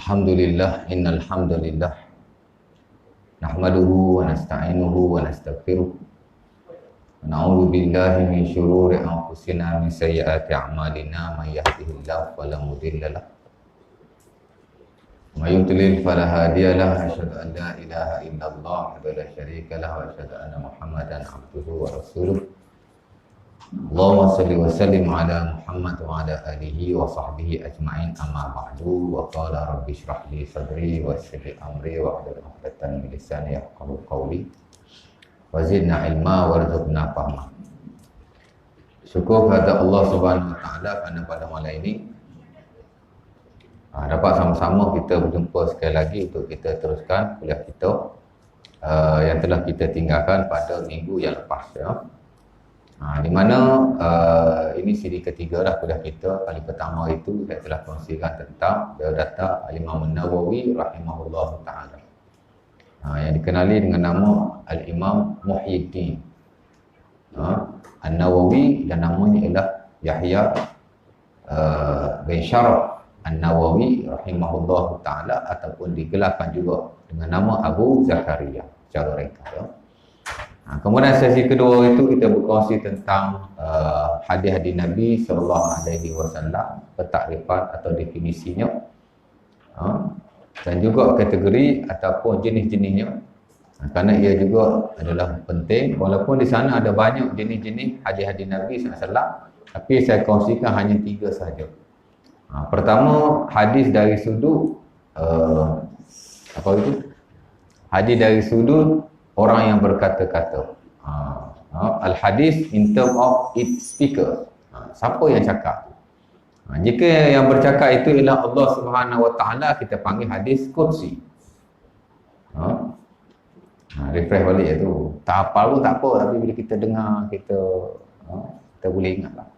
Alhamdulillah, innal hamdalillah nahmaduhu wa nasta'inuhu wa nastaghfiruh wa na'udzu billahi min shururi anfusina min sayyiati a'malina may yahdihillahu fala mudilla lahu wa may yudlil fala hadiya lahu asyhadu an la ilaha illallah wa la syarika lahu wa asyhadu anna muhammadan abduhu wa rasuluh. Allahumma salli wa sallim ala Muhammad wa ala alihi wa sahbihi ajma'in, amma ba'du. Wa qala rabbi shrah li sadri wa yassir li amri wa hlul 'uqdatam min lisani yafqahu qawli wa zidna ilma warzuqna fahma. Syukur kepada Allah Subhanahu wa taala kerana pada malam ini dapat sama-sama kita berjumpa sekali lagi untuk kita teruskan kuliah kita yang telah kita tinggalkan pada minggu yang lepas, ya. Di mana ini siri ketiga dah kuliah kita. Kali pertama itu saya telah kongsikan tentang biodata Al-Imam An-Nawawi rahimahullah ta'ala, yang dikenali dengan nama Al-Imam Muhyiddin An-Nawawi, dan namanya ialah Yahya bin Sharaf An-Nawawi rahimahullah ta'ala, ataupun digelarkan juga dengan nama Abu Zakaria secara ringkas, ya. Kemudian sesi kedua itu kita berkongsi tentang hadis-hadis Nabi SAW, pentakrifan atau definisinya, dan juga kategori ataupun jenis-jenisnya, kerana ia juga adalah penting. Walaupun di sana ada banyak jenis-jenis hadis-hadis Nabi SAW, tapi saya kongsikan hanya 3 sahaja. Pertama, hadis dari sudut hadis dari sudut orang yang berkata-kata. Al-hadis in term of its speaker. Siapa yang cakap? Jika yang bercakap itu ialah Allah Subhanahu wa taala, kita panggil hadis qudsi. Refresh balik itu. Tak hafal pun tak apa, tapi bila kita dengar, kita boleh ingatlah.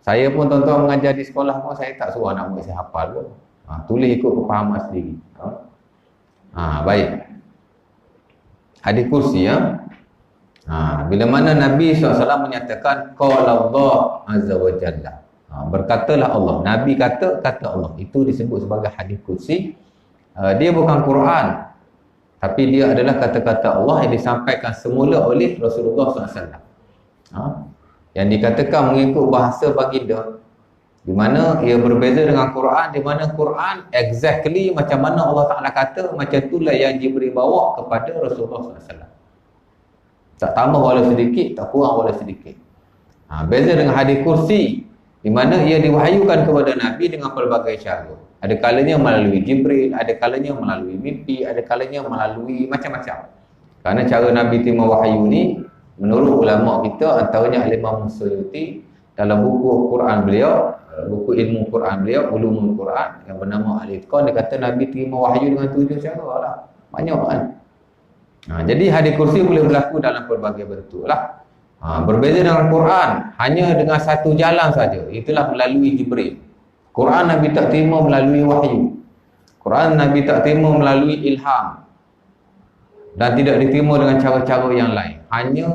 Saya pun tuan-tuan mengajar di sekolah pun, saya tak suruh anak murid saya hafal pun. Tulis ikut kefahaman sendiri. Baik. Hadis kursi, ya. Bila mana Nabi SAW menyatakan qala Allah azza wa jalla, berkatalah Allah, Nabi kata Allah, itu disebut sebagai hadis kursi. Dia bukan Quran, tapi dia adalah kata-kata Allah yang disampaikan semula oleh Rasulullah SAW, yang dikatakan mengikut bahasa baginda, di mana ia berbeza dengan Quran, di mana Quran exactly macam mana Allah Ta'ala kata, macam itulah yang diberi bawa kepada Rasulullah SAW. Tak tambah walau sedikit, tak kurang walau sedikit. Beza dengan hadis kursi, di mana ia diwahyukan kepada Nabi dengan pelbagai cara. Ada kalanya melalui Jibril, ada kalanya melalui mimpi, ada kalanya melalui macam-macam. Kerana cara Nabi terima wahyu ni, menurut ulama kita, antaranya Al-Imam Suyuti dalam buku Quran beliau, buku ilmu Quran beliau, Ulumul Quran, yang bernama Al-Itqan, dia kata Nabi terima wahyu dengan 7 cara lah. Banyak kan? Jadi hadis kursi boleh berlaku dalam pelbagai bentuk lah. Berbeza dengan Quran, hanya dengan satu jalan saja, itulah melalui Jibril. Quran Nabi tak terima melalui wahyu. Quran Nabi tak terima melalui ilham, dan tidak diterima dengan cara-cara yang lain. Hanya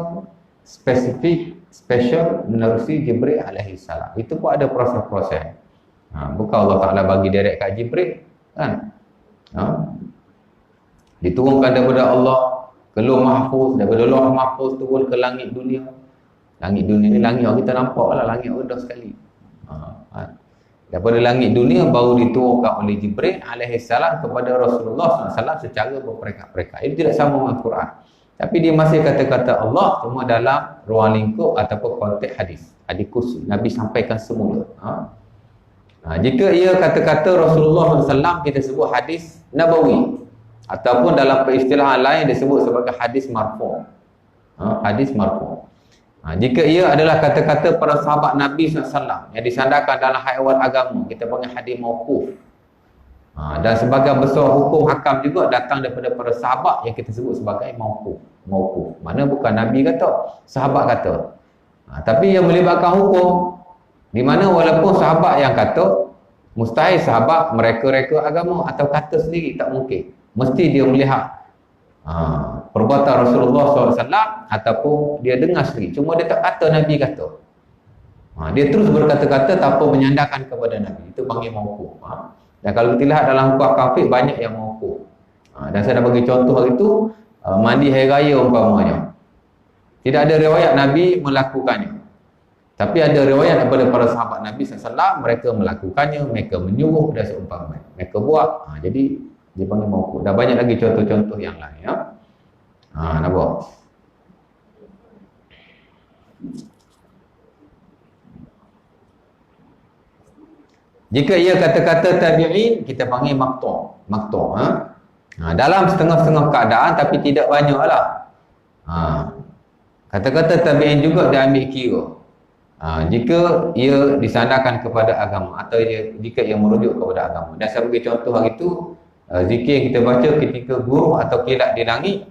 special menerusi Jibril alaihi salam. Itu pun ada proses-proses. Bukan Allah Ta'ala bagi direct kat Jibril, kan? Diturunkan daripada Allah ke Lauh Mahfuz, daripada Lauh Mahfuz turun ke langit dunia. Langit dunia ni langit yang kita nampak lah, langit rendah sekali. Daripada langit dunia baru diturunkan oleh Jibril alaihi salam kepada Rasulullah SAW secara berperingkat-peringkat. Itu tidak sama dengan Quran, tapi dia masih kata-kata Allah, cuma dalam ruang lingkup ataupun konteks hadis kursi. Nabi sampaikan semula. Jika ia kata-kata Rasulullah SAW, kita sebut hadis Nabawi, ataupun dalam peristilahan lain disebut sebagai hadis marfu'. Hadis marfu'. Jika ia adalah kata-kata para sahabat Nabi SAW yang disandarkan dalam haiwan agama, kita panggil hadis mauquf. Dan sebagai besar hukum hakam juga datang daripada para sahabat yang kita sebut sebagai mauquf. Mana bukan Nabi kata, sahabat kata. Tapi yang melibatkan hukum, di mana walaupun sahabat yang kata, mustahil sahabat mereka-reka agama atau kata sendiri, tak mungkin. Mesti dia melihat perbuatan Rasulullah SAW ataupun dia dengar sendiri. Cuma dia tak kata Nabi kata. Dia terus berkata-kata tanpa menyandarkan kepada Nabi. Itu panggil mauquf. Dan kalau kita lihat dalam hukum kafir banyak yang mawquf. Dan saya dah bagi contoh hari itu, mandi hari raya umpamanya. Tidak ada riwayat Nabi melakukannya. Tapi ada riwayat daripada para sahabat Nabi SAW, mereka melakukannya, mereka menyuruh dan seumpamanya. Mereka buat. Jadi dia panggil mawquf. Dah banyak lagi contoh-contoh yang lain ya. Nampak? Jika ia kata-kata tabi'in, kita panggil maqtu'. Dalam setengah-setengah keadaan tapi tidak banyaklah. Kata-kata tabi'in juga dia ambil kira. Jika ia disandarkan kepada agama atau jika ia merujuk kepada agama. Dan saya bagi contoh hari itu, zikir yang kita baca ketika guru atau kilat di langit,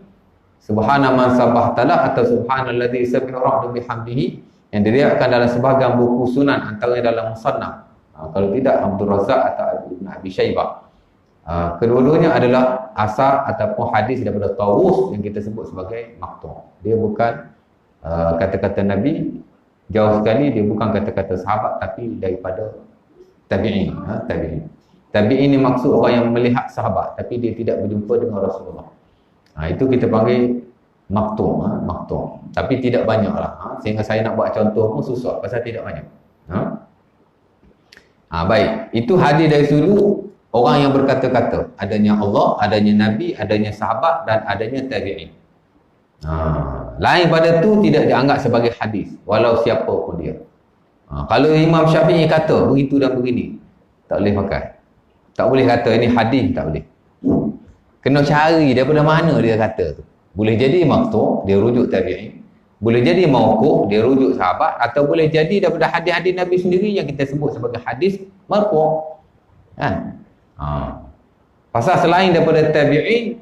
subhana man sabbahtalah atau subhanalladzi yusabbihu ar-ra'du bihamdihi, yang diriwayatkan dalam sebahagian buku sunan, antaranya dalam musannaf. Kalau tidak Abdul Razak atau Ibn Abi Syaibah. Kedua-duanya adalah asar ataupun hadis daripada Tawus yang kita sebut sebagai maqtu'. Dia bukan kata-kata Nabi, jauh sekali dia bukan kata-kata sahabat, tapi daripada tabi'in. Tabi'in ni maksud orang yang melihat sahabat tapi dia tidak berjumpa dengan Rasulullah. Itu kita panggil maqtu'. Tapi tidak banyaklah. Sehingga saya nak buat contoh pun susah pasal tidak banyak. Baik, itu hadis dari sudut orang yang berkata-kata, adanya Allah, adanya Nabi, adanya sahabat dan adanya tabi'in. Lain pada tu tidak dianggap sebagai hadis walau siapa pun dia. Kalau Imam Syafi'i kata begitu dan begini, tak boleh pakai. Tak boleh kata ini hadis, tak boleh. Kena cari daripada mana dia kata tu. Boleh jadi maqtu', dia rujuk tabi'in. Boleh jadi mawquf, dia rujuk sahabat, atau boleh jadi daripada hadis-hadis Nabi sendiri yang kita sebut sebagai hadis marfu'. Kan? Pasal selain daripada tabi'in,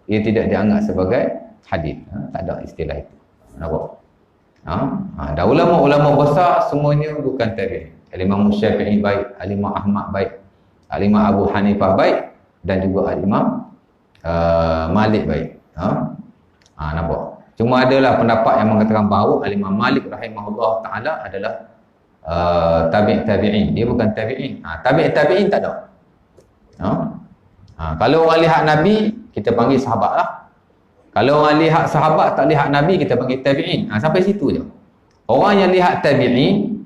ia tidak dianggap sebagai hadis. Tak ada istilah itu. Nampak? Dan ulama-ulama besar semuanya bukan tabi'in. Al-Imam Syafi'i baik, Al-Imam Ahmad baik, Al-Imam Abu Hanifah baik, dan juga Al-Imam Malik baik. Nampak? Cuma adalah pendapat yang mengatakan bahawa Al-Imam Malik rahimahullah ta'ala adalah tabi'in. Dia bukan tabi'in. Tabi'in tak ada. Kalau orang lihat Nabi, kita panggil sahabat lah. Kalau orang lihat sahabat tak lihat Nabi, kita panggil tabi'in. Sampai situ je. Orang yang lihat tabi'in,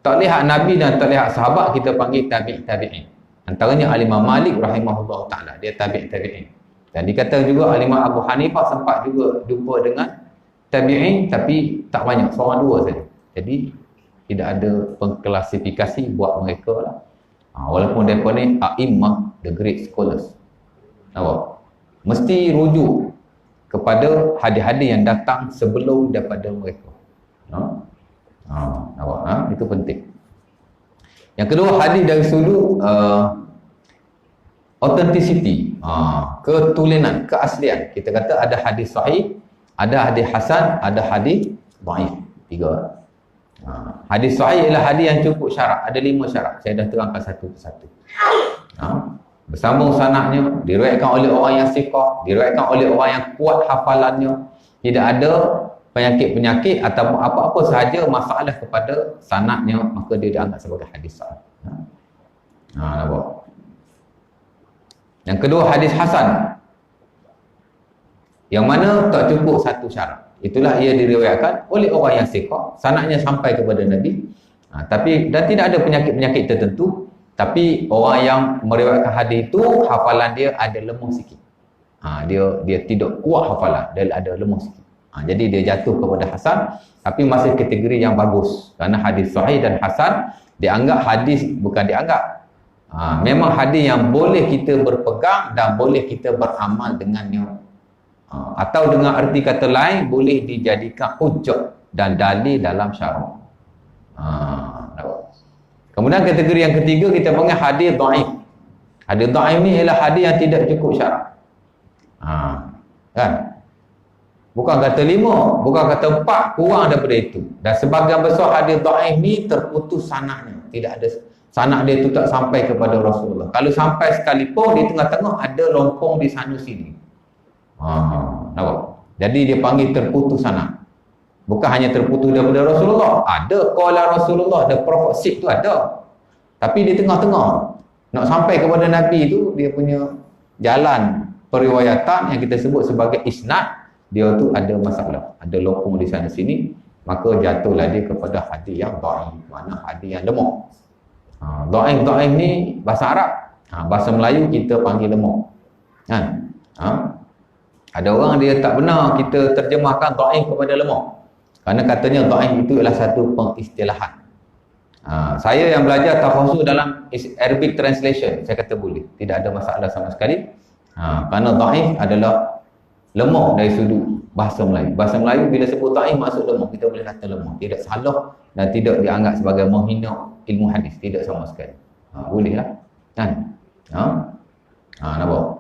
tak lihat Nabi dan tak lihat sahabat, kita panggil tabi'in. Antaranya Al-Imam Malik rahimahullah ta'ala, dia tabi'in. Dan dikata juga Al-Imam Abu Hanifah sempat juga jumpa dengan tabi'in, tapi tak banyak, seorang dua saja. Jadi tidak ada pengklasifikasi buat mereka lah. Walaupun mereka ni a'immah, the great scholars. Nampak? Mesti rujuk kepada hadis-hadis yang datang sebelum daripada mereka. Nampak? Itu penting. Yang kedua, hadis dari sudut authenticity, ketulinan, keaslian. Kita kata ada hadis sahih, ada hadis hasan, ada hadis dhaif. 3. Hadis sahih ialah hadis yang cukup syarat. Ada 5 syarat. Saya dah terangkan satu persatu. Bersambung sanadnya, diriwayatkan oleh orang yang siqah, diriwayatkan oleh orang yang kuat hafalannya, tidak ada penyakit-penyakit atau apa-apa sahaja masalah kepada sanadnya, maka dia dianggap sebagai hadis sahih. Nampak? Yang kedua, hadis hasan, yang mana tak cukup satu syarat. Itulah ia diriwayatkan oleh orang yang siqah, sanadnya sampai kepada Nabi, dan tidak ada penyakit-penyakit tertentu, tapi orang yang meriwayatkan hadis itu hafalan dia ada lemah sikit. Dia tidak kuat hafalan, dia ada lemah sikit. Jadi dia jatuh kepada hasan, tapi masih kategori yang bagus. Kerana hadis sahih dan hasan dianggap hadis, bukan dianggap, memang hadis yang boleh kita berpegang dan boleh kita beramal dengannya. Atau dengan arti kata lain, boleh dijadikan hujjah dan dalil dalam syarak. Kemudian kategori yang ketiga kita panggil hadis dhaif. Hadis dhaif ni ialah hadis yang tidak cukup syarat. Kan? Bukan kata 5, bukan kata 4, kurang daripada itu. Dan sebahagian besar hadis dhaif ni terputus sanadnya. Tidak ada sanad dia tu, tak sampai kepada Rasulullah. Kalau sampai sekalipun, di tengah-tengah ada lompong di sana sini. Nampak? Jadi dia panggil terputus sanad. Bukan hanya terputus daripada Rasulullah, ada qala Rasulullah, ada prophet tu ada, tapi di tengah-tengah. Nak sampai kepada Nabi tu, dia punya jalan periwayatan yang kita sebut sebagai isnad, dia tu ada masalah, ada lopong di sana sini, maka jatuhlah dia kepada hadis yang dhaif, mana hadis yang lemah. Dhaif ni bahasa Arab, bahasa Melayu kita panggil lemah. Kan? Ada orang dia tak benar kita terjemahkan dhaif kepada lemah, kerana katanya dhaif itu adalah satu pengistilahan. Saya yang belajar tafsir dalam Arabic translation, saya kata boleh, tidak ada masalah sama sekali. Kerana dhaif adalah lemah dari sudut bahasa Melayu. Bahasa Melayu bila sebut dhaif maksud lemah, kita boleh kata lemah, tidak salah dan tidak dianggap sebagai menghina ilmu hadis, tidak sama sekali. Boleh lah kan? Nampak?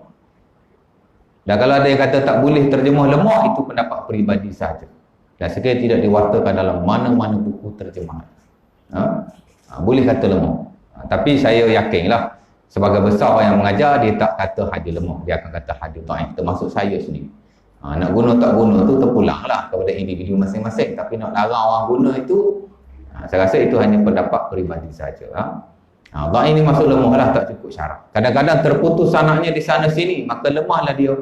Dan kalau ada yang kata tak boleh terjemah lemah, itu pendapat peribadi sahaja dan sekiranya tidak diwartakan dalam mana-mana buku terjemahan. Boleh kata lemah, tapi saya yakinlah sebagai besar orang yang mengajar, dia tak kata hadis lemah, dia akan kata hadis dhaif, termasuk saya sendiri. Nak guna tak guna tu terpulanglah kepada individu masing-masing, tapi nak larang orang guna itu, saya rasa itu hanya pendapat peribadi saja. Dhaif ni masuk lemah lah, tak cukup syarat. Kadang-kadang terputus sanadnya di sana sini, maka lemahlah dia.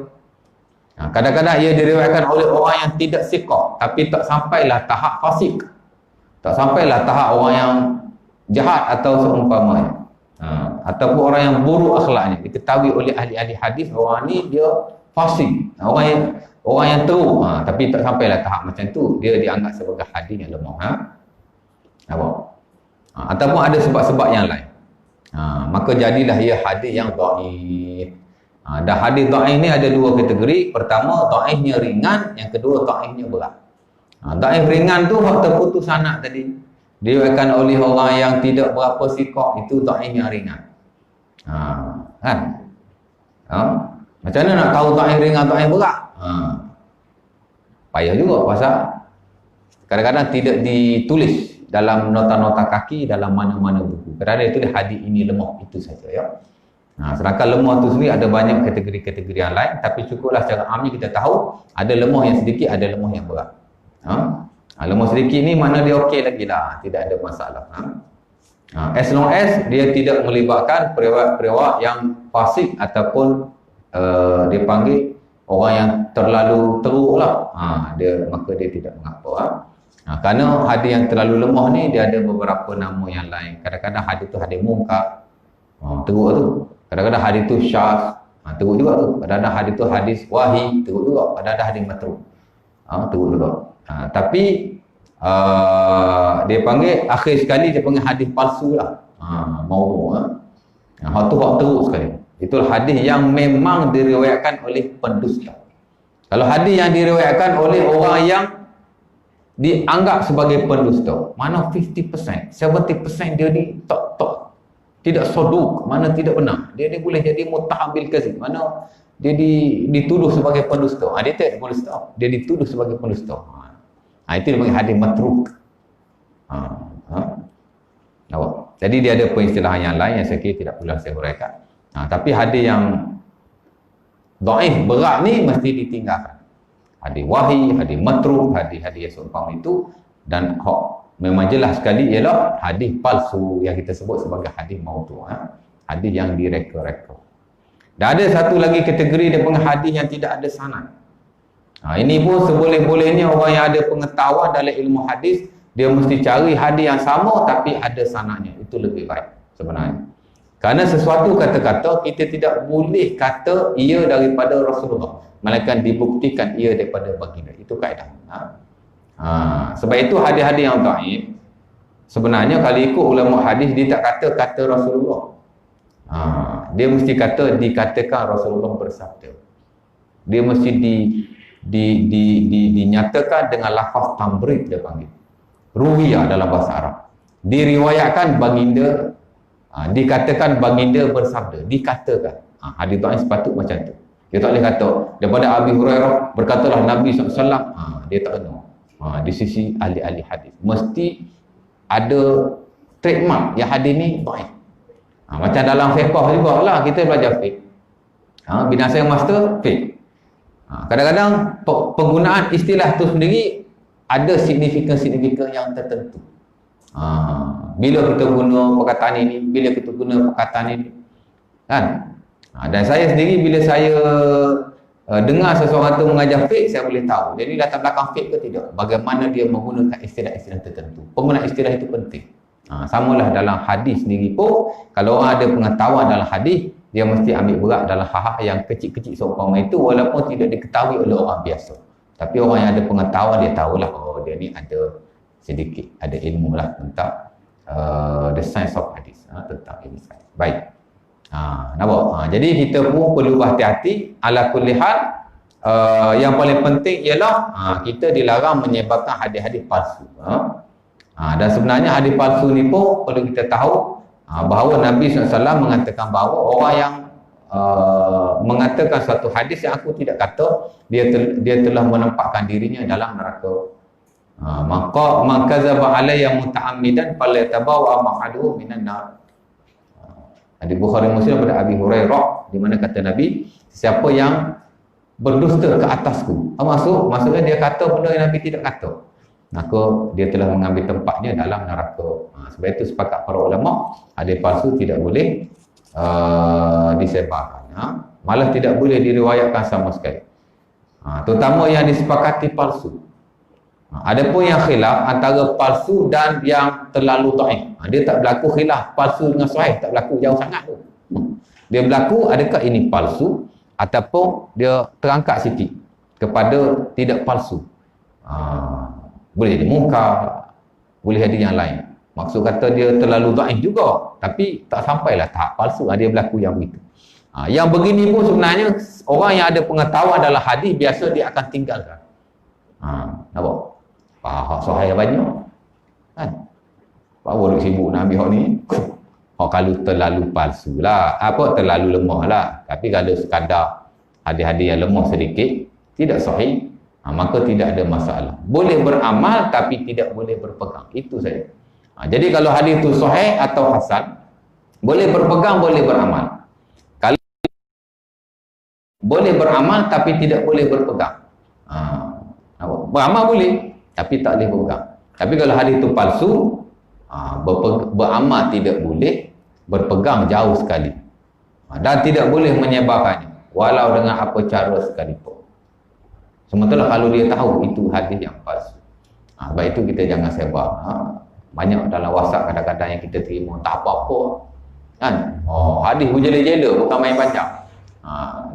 Kadang-kadang ia diriwayatkan oleh orang yang tidak siqah, tapi tak sampailah tahap fasik, tak sampailah tahap orang yang jahat atau seumpamanya, ataupun orang yang buruk akhlaknya, diketahui oleh ahli-ahli hadis orang ni dia fasik, orang yang teruk, tapi tak sampailah tahap macam tu, dia dianggap sebagai hadis yang lemah. Ataupun ada sebab-sebab yang lain, maka jadilah ia hadis yang dhaif. Dan hadis dhaif ni ada dua kategori. Pertama, dhaifnya ringan, yang kedua dhaifnya berat. Dhaif ringan tu hak terputus sanad tadi, diriwayatkan oleh orang yang tidak berapa siqah, itu dhaif yang ringan. Kan? Macam mana nak tahu dhaif ringan, dhaif berat? Payah juga, pasal kadang-kadang tidak ditulis dalam nota-nota kaki dalam mana-mana buku. Kerana itu hadis ini lemah, itu saja ya. Sedangkan lemah tu sendiri ada banyak kategori-kategori yang lain, tapi cukuplah secara amnya kita tahu ada lemah yang sedikit, ada lemah yang berat. Lemah sedikit ni mana dia okey lagi lah, tidak ada masalah. As long as dia tidak melibatkan periwayat yang fasik ataupun dia panggil orang yang terlalu teruk lah, maka dia tidak mengapa. Kerana hadis yang terlalu lemah ni dia ada beberapa nama yang lain. Kadang-kadang hadis tu hadis munkar, teruk tu. Kadang-kadang hadis tu syaz, teruk juga tu. Kadang-kadang hadis tu hadis wahi, teruk juga. Kadang-kadang hadis matruk, teruk juga. Tapi dia panggil akhir sekali dia panggil hadis palsu lah, maudhu'. Hak tu hak teruk sekali. Itu hadis yang memang diriwayatkan oleh pendusta. Kalau hadis yang diriwayatkan oleh orang yang dianggap sebagai pendusta, mana 50%, 70% dia ni tidak soduk, mana tidak benar. Dia boleh jadi muttaham bil kadzib, mana dia dituduh sebagai pendusta. Dia tak pendusta, dia dituduh sebagai pendusta. Itu dia panggil hadis matruk. Jadi dia ada peristilahan yang lain yang saya kira tidak perlu saya huraikan. Tapi hadis yang dhaif berat ni mesti ditinggalkan. Hadis wahi, hadis matruk, hadis-hadis yang seumpama itu, dan memang jelas sekali ialah hadis palsu yang kita sebut sebagai hadis maudhu', hadis yang direka-reka. Dan ada satu lagi kategori dia panggil hadis yang tidak ada sanad. Ini pun seboleh-bolehnya orang yang ada pengetahuan dalam ilmu hadis, dia mesti cari hadis yang sama tapi ada sanadnya. Itu lebih baik sebenarnya. Kerana sesuatu kata-kata kita tidak boleh kata ia daripada Rasulullah, melainkan dibuktikan ia daripada baginda. Itu kaedah. Sebab itu hadis-hadis yang dhaif sebenarnya kalau ikut ulama hadis, dia tak kata Rasulullah. Dia mesti kata dikatakan Rasulullah bersabda. Dia mesti dinyatakan dengan lafaz tamrid, dia panggil ruwiyah dalam bahasa Arab. Diriwayatkan baginda, dikatakan baginda bersabda, dikatakan. Hadis dhaif sepatut macam tu. Dia tak boleh kata daripada Abi Hurairah berkatalah Nabi SAW. Dia tak kena. Di sisi ahli-ahli hadis mesti ada trademark yang hadis ni dhaif. Macam dalam fiqh jugalah, kita belajar fiqh. Binasa yang master fiqh. Kadang-kadang penggunaan istilah tu sendiri ada signifikan-signifikan yang tertentu. Bila kita guna perkataan ini, bila kita guna perkataan ini. Kan? Dan saya sendiri bila saya dengar seseorang tu mengajar fiqh, saya boleh tahu jadi latar belakang fiqh ke tidak, bagaimana dia menggunakan istilah-istilah tertentu. Penggunaan istilah itu penting. Samalah dalam hadis sendiri pun, kalau orang ada pengetahuan dalam hadis, dia mesti ambil berat dalam hal-hal yang kecil-kecil seumpama itu, walaupun tidak diketahui oleh orang biasa. Tapi orang yang ada pengetahuan, dia tahulah, oh dia ni ada sedikit, ada ilmu lah tentang the science of hadis, tentang ilmu hadis. Baik. Nampak? Jadi kita pun perlu berhati-hati. Ala kulli hal, yang paling penting ialah kita dilarang menyebarkan hadis-hadis palsu. Dan sebenarnya hadis palsu ni pun perlu kita tahu bahawa Nabi SAW mengatakan bahawa orang yang mengatakan satu hadis yang aku tidak kata, dia telah menempatkan dirinya dalam neraka. Maka man kadzaba alayya muta'ammidan falyatabawa maq'adahu minan nar. Hadis Bukhari Muslim pada Abi Hurairah, di mana kata Nabi, siapa yang berdusta ke atasku, maksudnya dia kata benda yang Nabi tidak kata, maka dia telah mengambil tempatnya dalam neraka. Sebab itu sepakat para ulama, hadis palsu tidak boleh disebarkan. Malah tidak boleh diriwayatkan sama sekali. Terutama yang disepakati palsu. Adapun yang khilaf antara palsu dan yang terlalu dhaif, dia tak berlaku khilaf palsu dengan sahih, tak berlaku jauh sangat tu. Dia berlaku adakah ini palsu ataupun dia terangkat sikit kepada tidak palsu. Boleh jadi munkar, boleh jadi yang lain. Maksud kata dia terlalu dhaif juga, tapi tak sampailah tahap palsu, dia berlaku yang begitu. Yang begini pun sebenarnya orang yang ada pengetahuan dalam hadis biasa dia akan tinggalkan. Nampak? Sahih banyak kan? Bawa duk sibuk nak ambil hak ni. Kalau terlalu palsu lah, terlalu lemah lah. Tapi kalau sekadar hadis-hadis yang lemah sedikit, tidak sahih, maka tidak ada masalah. Boleh beramal tapi tidak boleh berpegang. Itu saja. Jadi kalau hadis itu sahih atau hasan, boleh berpegang, boleh beramal. Kalau boleh beramal tapi tidak boleh berpegang. Beramal boleh, tapi tak boleh berpegang. Tapi kalau hadis itu palsu, beramal tidak boleh, berpegang jauh sekali. Dan tidak boleh menyebarkannya, walau dengan apa cara sekalipun. Sementara kalau dia tahu itu hadis yang palsu. Sebab itu kita jangan sebar. Banyak dalam WhatsApp kadang-kadang yang kita terima, tak apa-apa. Kan? Hadis berjela-jela, bukan main panjang.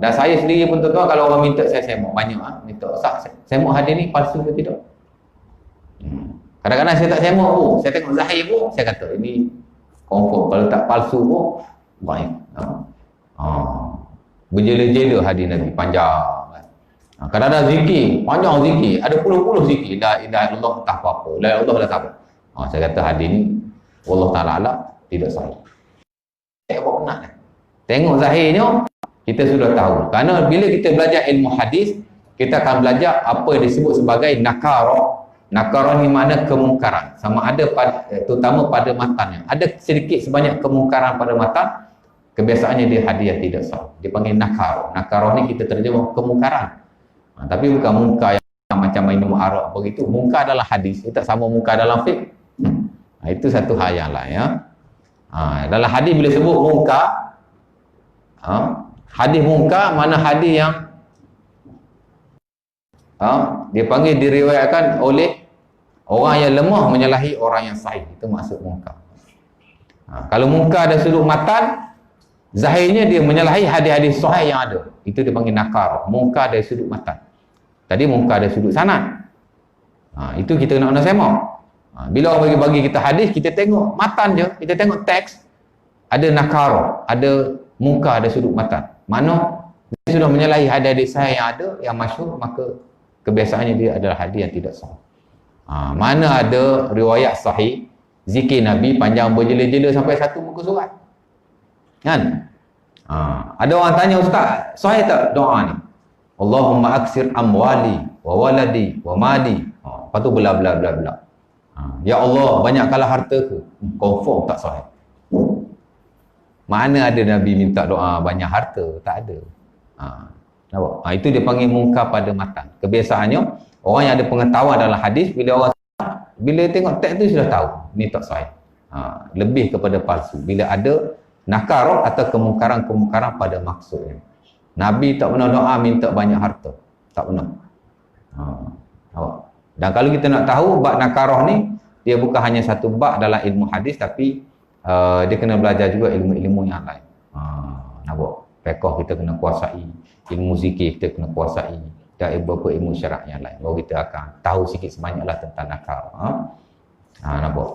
Dan saya sendiri pun tuan-tuan, kalau orang minta saya semak banyak, minta Ustaz, semak hadis ni palsu ke tidak? Kadang-kadang saya tak semak pun, saya tengok zahir pun, saya kata ini confirm. Kalau tak palsu pun baik. Berjela-jela hadis Nabi panjang. Kadang-kadang zikir, panjang zikir, ada puluh-puluh zikir, la ilaha illallah tak apa-apa, la ilaha illallah tak apa. Saya kata hadis ni wallah ta'ala tidak sahih. Tengok zahirnya kita sudah tahu. Kerana bila kita belajar ilmu hadis, kita akan belajar apa yang disebut sebagai nakarah. Nakarah ni makna kemungkaran. Sama ada terutama pada matannya. Ada sedikit sebanyak kemungkaran pada matan, kebiasaannya dia hadis yang tidak sah. Dia panggil nakarah. Nakarah ni kita terjemah kemungkaran. Tapi bukan munkar yang macam minum arak begitu. Munkar adalah hadis. Dia tak sama munkar dalam fiqh. Itu satu hal yang lain. Dalam hadis bila sebut munkar, hadis munkar mana hadis yang dia panggil diriwayatkan oleh orang yang lemah menyalahi orang yang sahih. Itu maksud munkar. Kalau munkar ada sudut matan, zahirnya dia menyalahi hadis-hadis sahih yang ada. Itu dia panggil nakar. Munkar dari sudut matan. Tadi munkar dari sudut sanad. Itu kita nak semak. Bila orang bagi kita hadis, kita tengok matan je, kita tengok teks, ada nakar, ada munkar, ada sudut matan. Mana dia sudah menyalahi hadis-hadis sahih yang ada, yang masyhur, maka kebiasaannya dia adalah hadis yang tidak sahih. Mana ada riwayat sahih, zikir Nabi panjang berjela-jela sampai satu muka surat. Kan? Ada orang tanya, Ustaz, sahih tak doa ni? Allahumma aksir amwali wa waladi wa mali. Lepas tu bla bla bla bla. Ya Allah, banyakkanlah hartaku. Confirm tak sahih. Mana ada Nabi minta doa banyak harta? Tak ada. Nampak? Itu dia panggil munkar pada matan. Kebiasaannya, orang yang ada pengetahuan dalam hadis, bila tengok teks tu sudah tahu, ni tak sahih. Lebih kepada palsu. Bila ada Nakarah atau kemungkaran-kemungkaran pada maksudnya. Nabi tak pernah doa minta banyak harta. Tak pernah. Dan kalau kita nak tahu bab nakarah ni, dia bukan hanya satu bab dalam ilmu hadis, tapi dia kena belajar juga ilmu-ilmu yang lain. Nampak? Fiqh kita kena kuasai, ilmu zikir kita kena kuasai, dan beberapa ilmu syarak yang lain. Baru kita akan tahu sikit sebanyaklah tentang nakarah. Nampak?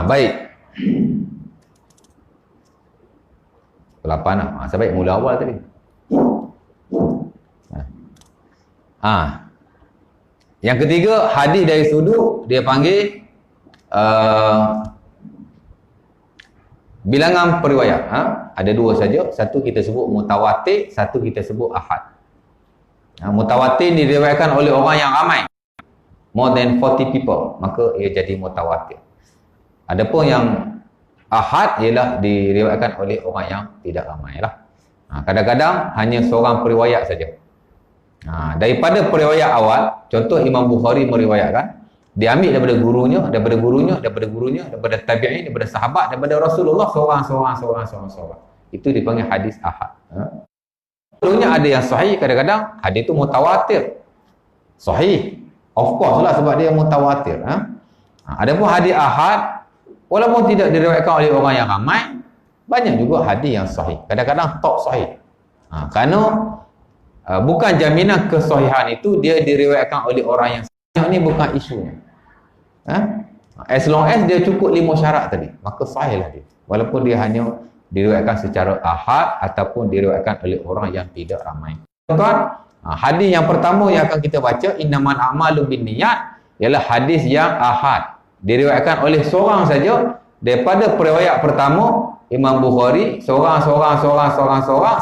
Baik. Ke-8 lah. Sebaik mula awal tadi. Yang ketiga, hadis dari sudut dia panggil bilangan periwayat. Ada dua saja. Satu kita sebut mutawatir, satu kita sebut ahad. Mutawatir diriwayatkan oleh orang yang ramai, more than 40 people, maka ia jadi mutawatir. Adapun yang ahad ialah diriwayatkan oleh orang yang tidak ramai lah. Kadang-kadang hanya seorang periwayat saja. Daripada periwayat awal, contoh Imam Bukhari meriwayatkan, dia ambil daripada gurunya, daripada tabi'in, daripada sahabat, daripada Rasulullah seorang. Itu dipanggil hadis ahad. Contohnya ada yang sahih, kadang-kadang hadis itu mutawatir. Sahih. Of course lah sebab dia mutawatir. Adapun hadis ahad, walaupun tidak diriwayatkan oleh orang yang ramai, banyak juga hadis yang sahih. Kadang-kadang top sahih. Kerana bukan jaminan kesahihan itu dia diriwayatkan oleh orang yang sahih. Ini bukan isunya. As long as dia cukup 5 syarat tadi, maka sahihlah dia. Walaupun dia hanya diriwayatkan secara ahad ataupun diriwayatkan oleh orang yang tidak ramai. Tuan, hadis yang pertama yang akan kita baca, innamal a'malu binniyat, ialah hadis yang ahad. Diriwayatkan oleh seorang saja daripada periwayat pertama Imam Bukhari, seorang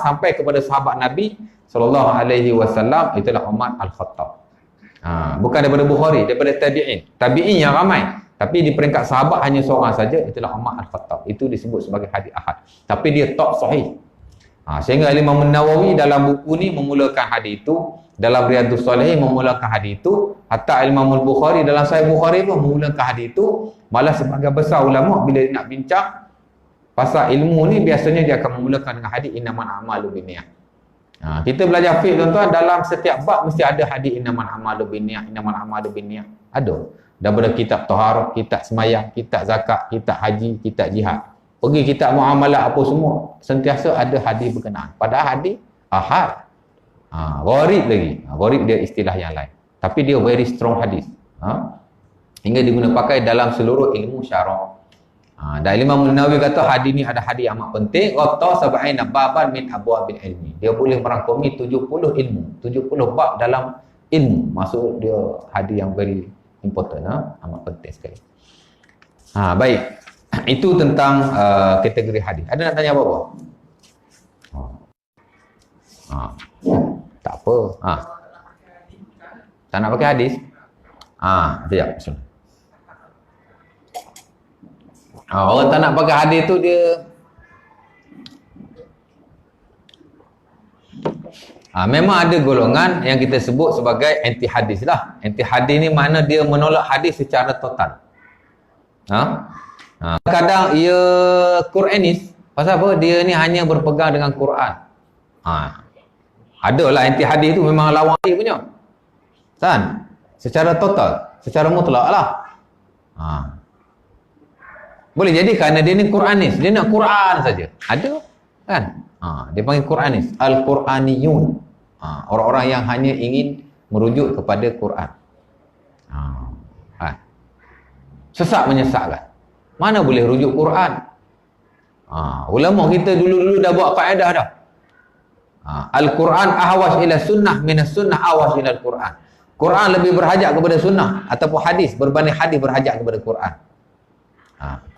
sampai kepada sahabat Nabi sallallahu alaihi wasallam, itulah Umar Al-Khattab. Bukan daripada Bukhari, daripada tabi'in yang ramai, tapi di peringkat sahabat hanya seorang saja, itulah Umar Al-Khattab. Itu disebut sebagai hadis ahad, tapi dia top sahih. Sehingga Imam Nawawi dalam buku ni memulakan hadis itu, dalam Riyadhus Shalihin memulakan hadis itu, hatta Imam Al-Bukhari dalam Sahih Bukhari pun memulakan hadis itu. Malah sebagai besar ulama bila dia nak bincang pasal ilmu ni, biasanya dia akan memulakan dengan hadis innamal a'malu binniyat. Kita belajar fiqh tuan-tuan, dalam setiap bab mesti ada hadis innamal a'malu binniyat, innamal a'malu binniyat. Ada. Daripada kitab taharah, kitab semayang, kitab zakat, kitab haji, kitab jihad. Pergi kitab muamalah apa semua, sentiasa ada hadis berkenaan. Padahal hadis ahad. Gharib lagi. Gharib dia istilah yang lain. Tapi dia very strong hadis. Hingga diguna pakai dalam seluruh ilmu syarah. Dan Imam Nawawi kata hadis ni ada hadis amat penting. Ghatta sab'ina baban min abwabil ilmi. Dia boleh merangkumi 70 ilmu, 70 bab dalam ilmu. Maksud dia hadis yang very important, amat penting sekali. Baik. Itu tentang kategori hadis. Ada nak tanya apa-apa? Tak apa. Tak nak pakai hadis? Sekejap. Orang tak nak pakai hadis tu dia memang ada golongan yang kita sebut sebagai anti hadis lah. Anti hadis ni mana dia menolak hadis secara total. Kadang ia Quranis. Pasal apa? Dia ni hanya berpegang dengan Quran. Adalah anti hadis tu memang lawan dia punya. Kan? Secara total, secara mutlak lah. Boleh jadi kerana dia ni Quranis, dia nak Quran saja. Ada kan? Dia panggil Quranis, Al-Quraniyun. Orang-orang yang hanya ingin merujuk kepada Quran. Sesat menyesatkan. Mana boleh rujuk Quran? Ulama kita dulu-dulu dah buat kaedah dah. Al-Quran ahwas ila sunnah minas sunnah ahwas ila Al-Quran. Quran lebih berhajat kepada sunnah ataupun hadis berbanding hadis berhajat kepada Quran.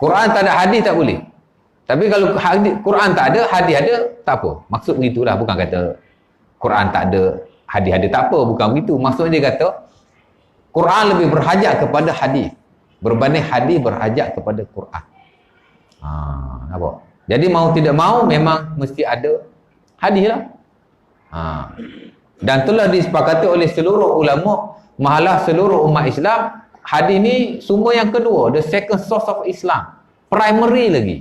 Quran tak ada hadis tak boleh. Tapi kalau hadis, Quran tak ada, hadis ada, tak apa. Maksud begitulah, bukan kata Quran tak ada, hadis ada tak apa, bukan begitu. Maksudnya dia kata Quran lebih berhajat kepada hadis berbanding hadis berhajat kepada Quran. Nampak? Jadi mau tidak mau memang mesti ada hadis lah. Dan telah disepakati oleh seluruh ulama, mahalah seluruh umat Islam, hadis ni sumber yang kedua, the second source of Islam. primary lagi.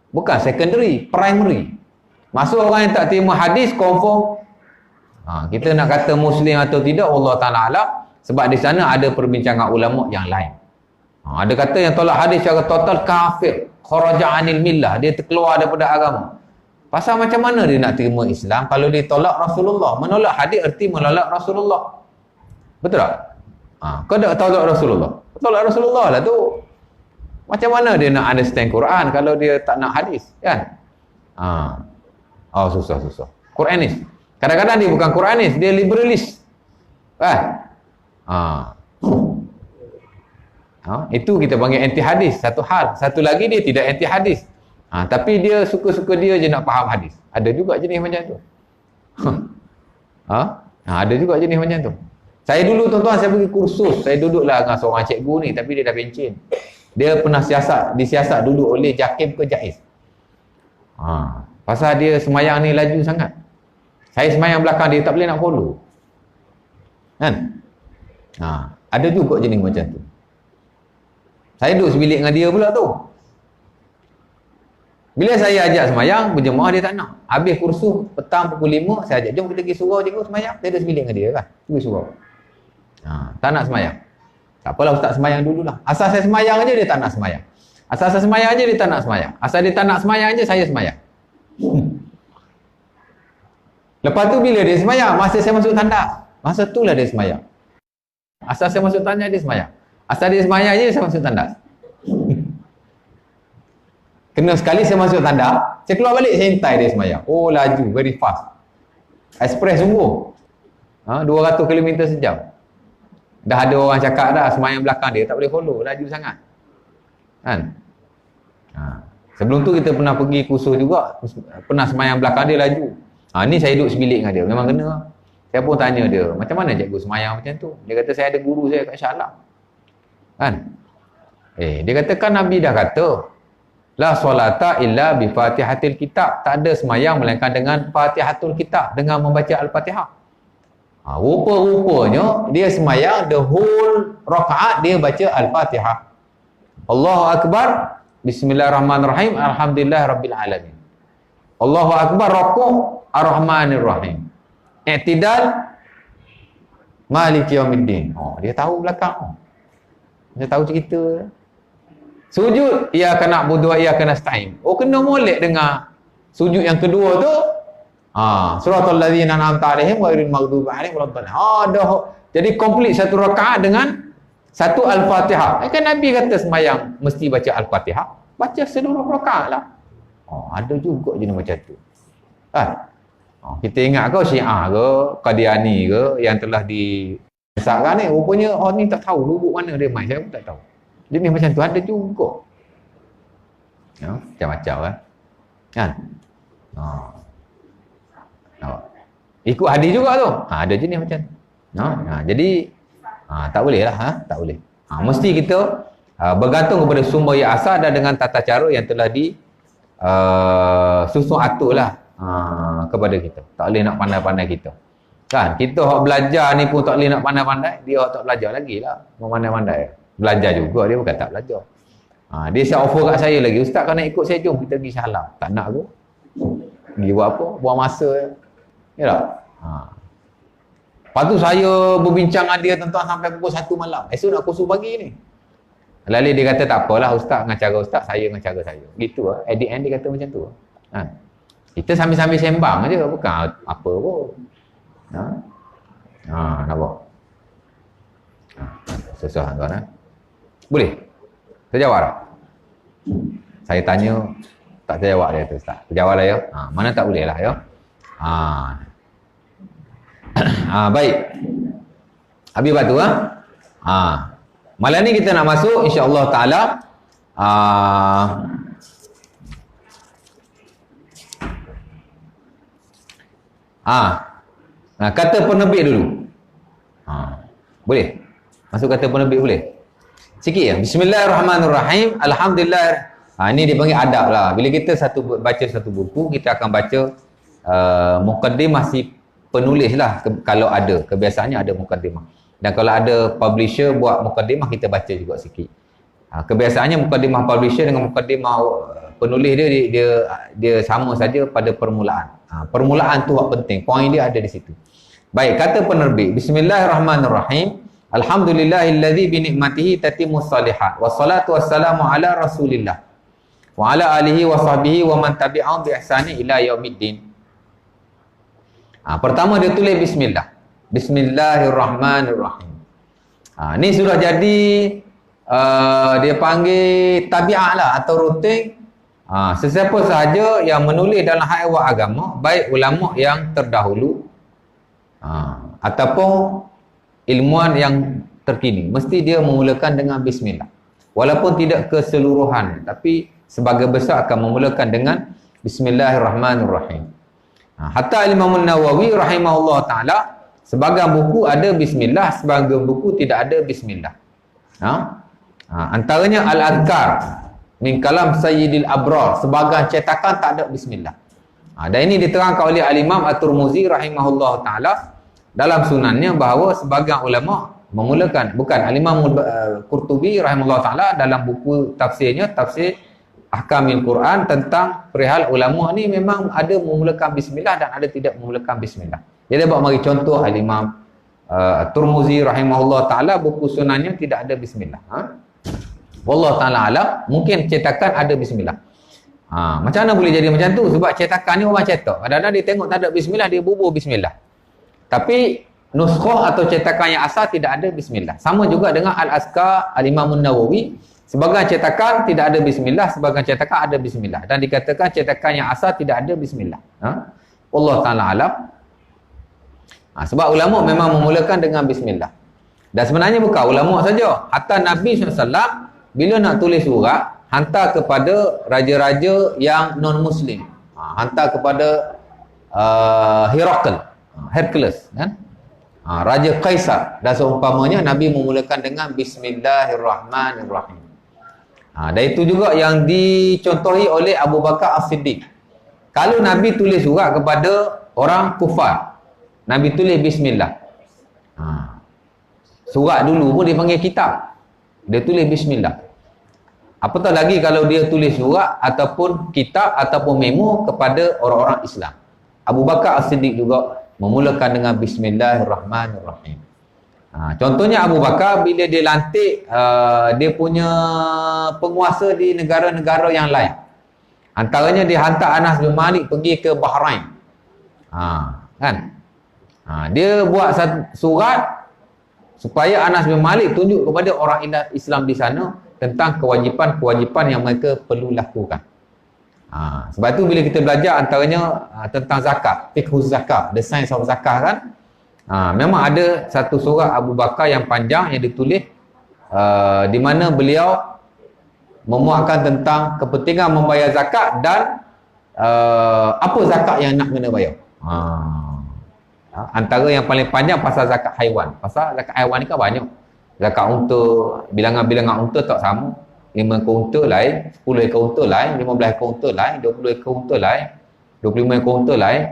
Bukan secondary, primary. Masuk orang yang tak terima hadis, confirm. Kita nak kata Muslim atau tidak, Allah Ta'ala alam. Sebab di sana ada perbincangan ulama yang lain. Ada kata yang tolak hadis secara total kafir. Kharaja anil millah. Dia terkeluar daripada agama. Pasal macam mana dia nak terima Islam kalau dia tolak Rasulullah? Menolak hadis erti menolak Rasulullah. Betul tak? Kau tak tolak Rasulullah? Tolak Rasulullah lah tu. Macam mana dia nak understand Quran kalau dia tak nak hadis? Kan? Susah. Quranis. Kadang-kadang dia bukan Quranis, dia liberalis. Kan? Itu kita panggil anti hadis, satu hal. Satu lagi dia tidak anti hadis. Tapi dia suka-suka dia je nak faham hadis. Ada juga jenis macam tu. Ada juga jenis macam tu. Saya dulu tuan-tuan, saya pergi kursus. Saya duduklah dengan seorang cikgu ni, tapi dia dah pencen. Dia pernah disiasat dulu oleh Jakim ke Jaiz. Pasal dia semayang ni laju sangat. Saya semayang belakang dia, tak boleh nak follow. Kan? Ada juga jenis macam tu. Saya duduk sebilik dengan dia pula tu. Bila saya ajak semayang, berjemaah dia tak nak. Habis kursus, petang pukul 5, saya ajak, jom kita pergi surau cikgu semayang. Saya duduk sebilik dengan dia kan. Pergi surau. Tak nak semayang. Tak apalah, ustaz semayang dululah. Asal saya semayang aja dia tak nak semayang. Asal saya semayang aja dia tak nak semayang. Asal dia tak nak semayang aja, saya semayang. Lepas tu bila dia semayang, masa saya masuk tanda. Masa tu lah dia semayang. Asal saya masuk tanda, dia semayang. Asal dia semayang je, saya masuk tanda. Kena sekali saya masuk tanda, saya keluar balik, saya hentai dia semayang. Oh, laju, very fast. Express sungguh. 200 km sejam. Dah ada orang cakap dah, semayang belakang dia, tak boleh follow, laju sangat. Kan? Sebelum tu kita pernah pergi kursus juga, pernah semayang belakang dia laju. Ni saya duduk sebilik dengan dia, memang kena. Saya pun tanya dia, macam mana cikgu semayang macam tu? Dia kata, saya ada guru saya kat Shah Alam. Kan? Dia kata, kan Nabi dah kata, la solata illa bi fatihatil kitab. Tak ada semayang melainkan dengan fatihatul kitab, dengan membaca Al-Fatihah. Rupa-rupanya dia semayang the whole rakaat dia baca Al-Fatihah. Allahu Akbar, Bismillahirrahmanirrahim, Alhamdulillahirabbil alamin. Allahu Akbar, rukuk, Ar-Rahmanir Rahim. I'tidal, Maliki Yaumiddin. Dia tahu belakang. Dia tahu cerita. Sujud, iyyaka na'budu wa iyyaka nasta'in. Kena molek dengar sujud yang kedua tu. Suratul ladzina an'amta 'alaihim ghairil maghdubi 'alaihim waladdallin. Jadi komplit satu rakaat dengan satu Al-Fatihah. Kan Nabi kata semayang mesti baca Al-Fatihah. Baca seluruh rakaat lah. Ada juga jenis macam tu. Kan? Kita ingat ke Syiah ke, Qadiani ke yang telah disesatkan ni, rupanya ni tak tahu lubuk mana dia main, saya pun tak tahu. Jenis macam tu ada juga. Macam-macam kan. Ikut hadis juga tu. Ada jenis macam tu. Jadi tak boleh lah. Tak boleh. Mesti kita bergantung kepada sumber yang asal dan dengan tata cara yang telah susun atur lah kepada kita. Tak boleh nak pandai-pandai kita. Kan? Kita hak belajar ni pun tak boleh nak pandai-pandai. Dia hak tak belajar lagi lah. Memandai-pandai. Belajar juga, dia bukan tak belajar. Dia siap offer kat saya lagi, ustaz kalau nak ikut saya, jom kita pergi Shah Alam. Tak nak aku. Pergi buat apa? Buang masa. Ya tak? Lepas tu saya berbincang dengan dia tuan-tuan sampai pukul 1 malam. Esok nak kursus pagi ni. Lalu dia kata tak apalah ustaz dengan cara ustaz, saya dengan cara saya. Gitu lah. At the end dia kata macam tu. Kita sambil-sambil sembang je, bukan apa pun. Nampak? Susah tuan. Boleh? Terjawab tak? Saya tanya, tak terjawab dia tu ustaz. Terjawab lah ya. Mana tak boleh lah ya. Baik. Habis batu malam ni kita nak masuk insya-Allah taala kata penerbit dulu. Boleh? Masuk kata penerbit boleh? Sikit ya. Bismillahirrahmanirrahim. Alhamdulillah. Ini dipanggil adab lah. Bila kita baca satu buku, kita akan baca mukaddimah si penulis lah. Kalau ada, kebiasaannya ada mukaddimah. Dan kalau ada publisher buat mukaddimah, kita baca juga sikit. Kebiasaannya mukadimah publisher dengan mukadimah penulis dia sama saja pada permulaan. Permulaan tu yang penting, poin dia ada di situ. Baik, kata penerbit, Bismillahirrahmanirrahim. Alhamdulillahilladzi bi ni'matihi tatimmus shalihat. Wassalatu wassalamu ala Rasulillah wa ala alihi wa sahbihi wa man tabi'ahum bi ihsani ila yaumiddin. Pertama dia tulis bismillah. Bismillahirrahmanirrahim. Ni sudah jadi dia panggil tabiat lah atau rutin. Sesiapa sahaja yang menulis dalam hal agama, baik ulama yang terdahulu ataupun ilmuwan yang terkini, mesti dia memulakan dengan bismillah. Walaupun tidak keseluruhan, tapi sebagai besar akan memulakan dengan bismillahirrahmanirrahim. Hatta Imam Nawawi rahimahullah ta'ala, sebagian buku ada bismillah, sebagian buku tidak ada bismillah. Antaranya Al-Adhkar min kalam Sayyidil Abrar, sebagian cetakan tak ada bismillah. Dan ini diterangkan oleh Al-Imam At-Tirmizi rahimahullah ta'ala dalam sunannya, bahawa sebagian ulama memulakan, bukan Al-Imam Qurtubi rahimahullah ta'ala dalam buku tafsirnya, tafsir Ahkamil Quran, tentang perihal ulama ni memang ada memulakan bismillah dan ada tidak memulakan bismillah. Jadi buat mari contoh Al-Imam At-Tirmizi rahimahullah ta'ala, buku sunannya tidak ada bismillah. Wallah ta'ala alam, mungkin cetakan ada bismillah. Macam mana boleh jadi macam tu? Sebab cetakan ni orang cetak, kadang-kadang dia tengok tak ada bismillah, dia bubuh bismillah. Tapi nuskhah atau cetakan yang asal tidak ada bismillah. Sama juga dengan Al-Azkar Al-Imam Nawawi, sebagian cetakan tidak ada bismillah, sebagian cetakan ada bismillah, dan dikatakan cetakan yang asal tidak ada bismillah. Allah ta'ala alam. Sebab ulama memang memulakan dengan bismillah. Dan sebenarnya bukan ulama saja, hatta Nabi SAW bila nak tulis surat, hantar kepada raja-raja yang non-Muslim, hantar kepada Hercules, kan? Raja Kaisar dan seumpamanya, Nabi memulakan dengan Bismillahirrahmanirrahim. Dan itu juga yang dicontohi oleh Abu Bakar As-Siddiq. Kalau Nabi tulis surat kepada orang kufar, Nabi tulis Bismillah. Surat dulu pun dia panggil kitab, dia tulis Bismillah. Apatah lagi kalau dia tulis surat ataupun kitab ataupun memo kepada orang-orang Islam. Abu Bakar As-Siddiq juga memulakan dengan Bismillahirrahmanirrahim. Contohnya Abu Bakar bila dia lantik dia punya penguasa di negara-negara yang lain. Antaranya dia hantar Anas bin Malik pergi ke Bahrain. Kan? Dia buat surat supaya Anas bin Malik tunjuk kepada orang Islam di sana tentang kewajipan-kewajipan yang mereka perlu lakukan. Sebab tu bila kita belajar antaranya tentang zakat, fiqhuz zakat, the science of zakat kan, memang ada satu surat Abu Bakar yang panjang yang ditulis di mana beliau memuatkan tentang kepentingan membayar zakat dan apa zakat yang nak kena bayar. Antara yang paling panjang pasal zakat haiwan. Pasal zakat haiwan ni kan banyak. Zakat unta, bilangan-bilangan unta tak sama. 5 ekor unta lain, 10 ekor unta lain, 15 ekor unta lain, 20 ekor unta lain, 25 ekor unta lain,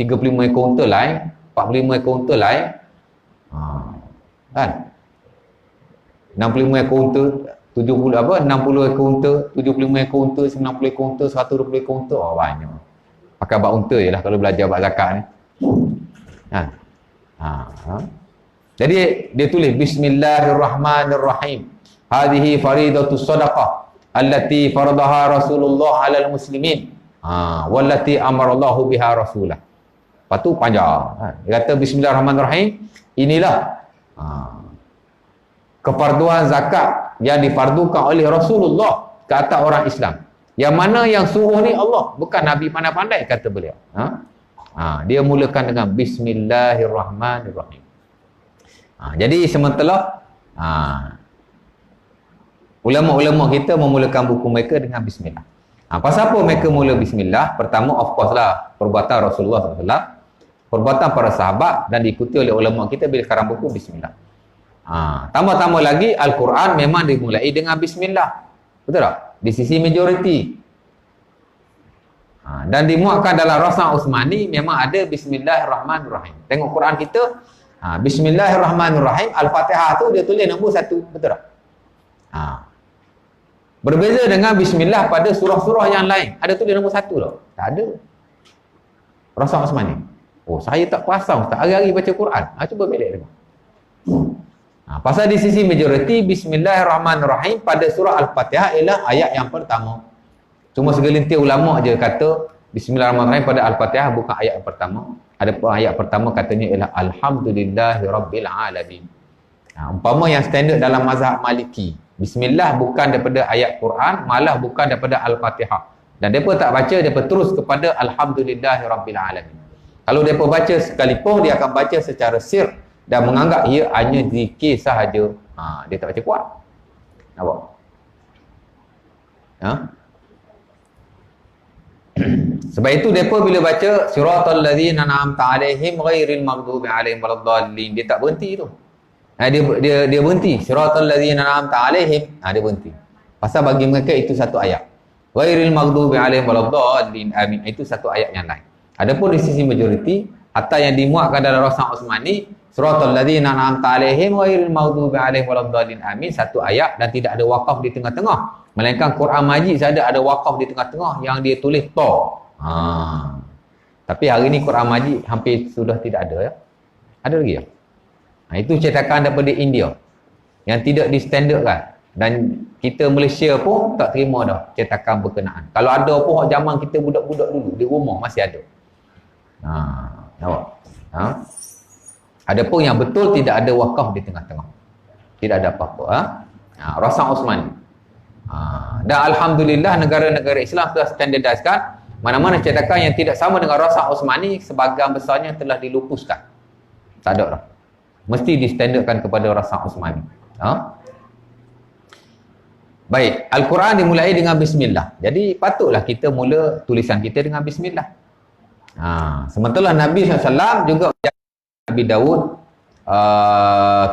35 ekor unta lain, 45 ekor unta lain. Kan? 65 ekor unta, 60 ekor unta, 75 ekor unta, 90 ekor unta, 120 ekor unta. Banyak. Pakai bab unta je lah kalau belajar bab zakat ni. Jadi dia tulis Bismillahirrahmanirrahim. Hadhihi faridatus sadaqah allati faradaha Rasulullah 'alal muslimin. Wallati amarallahu biha rasulah. Lepas tu panjang. Dia kata Bismillahirrahmanirrahim. Inilah kefarduan zakat yang difardukan oleh Rasulullah ke atas orang Islam. Yang mana yang suruh ni Allah, bukan Nabi pandai-pandai, kata beliau. Dia mulakan dengan Bismillahirrahmanirrahim. Jadi sementara ulama-ulama kita memulakan buku mereka dengan bismillah. Pasal apa mereka mula bismillah? Pertama, of course lah, perbuatan Rasulullah SAW, perbuatan para sahabat, dan diikuti oleh ulama kita bila karang buku bismillah. Tambah-tambah lagi, Al-Quran memang dimulai dengan bismillah. Betul tak? Di sisi majoriti. Dan dimuatkan dalam Rasam Utsmani memang ada Bismillahirrahmanirrahim. Tengok Quran kita, Bismillahirrahmanirrahim, Al-Fatihah tu dia tulis nombor 1. Betul tak? Berbeza dengan bismillah pada surah-surah yang lain. Ada tulis nombor 1 tak? Tak ada. Rasul Osmani. Oh, saya tak perasan Ustaz. Hari-hari baca Quran. Cuba belik tengok. Pasal di sisi majoriti, bismillahirrahmanirrahim pada surah Al-Fatihah ialah ayat yang pertama. Cuma segelintir ulama je kata bismillahirrahmanirrahim pada Al-Fatihah bukan ayat yang pertama. Ada ayat pertama katanya ialah alhamdulillahirabbil alamin. Umpama yang standard dalam mazhab Maliki, bismillah bukan daripada ayat Quran, malah bukan daripada Al-Fatihah. Dan depa tak baca, depa terus kepada alhamdulillahirabbil alamin. Kalau depa baca sekalipun, dia akan baca secara sir dan menganggap ia hanya zikir sahaja. Dia tak baca kuat. Nampak? Sebab itu depa bila baca siratal ladzina an'amta 'alaihim ghairil maghdubi 'alaihim waladdallin, dia tak berhenti tu. Dia berhenti siratal ladzina an'amta 'alaihim, dia berhenti. Pasal bagi mereka itu satu ayat. Ghairil maghdubi 'alaihim waladdallin, amin, itu satu ayat yang lain. Adapun di sisi majoriti, hatta yang dimuatkan dalam Rasul Osmani, siratal ladzina an'amta 'alaihim ghairil maghdubi 'alaihim waladdallin, amin, satu ayat dan tidak ada wakaf di tengah-tengah. Melainkan Quran Majid saja ada wakaf di tengah-tengah yang dia tulis ta. Tapi hari ni Quran Majid hampir sudah tidak ada ya. Ada lagi ya? Itu cetakan daripada India yang tidak distandardkan, dan kita Malaysia pun tak terima dah cetakan berkenaan. Kalau ada pun zaman kita budak-budak dulu di rumah masih ada. Nampak? Ada pun yang betul tidak ada wakaf di tengah-tengah. Tidak ada apa-apa. Rasul Osmani. Dan alhamdulillah negara-negara Islam telah standardiskan. Mana-mana cetakan yang tidak sama dengan Rasul Osmani, sebahagian besarnya telah dilupuskan. Tak ada dah. Mesti distandardkan kepada Rasul Osmani. Baik, Al-Quran dimulai dengan bismillah. Jadi patutlah kita mula tulisan kita dengan bismillah. Sementara Nabi SAW juga Nabi Daud,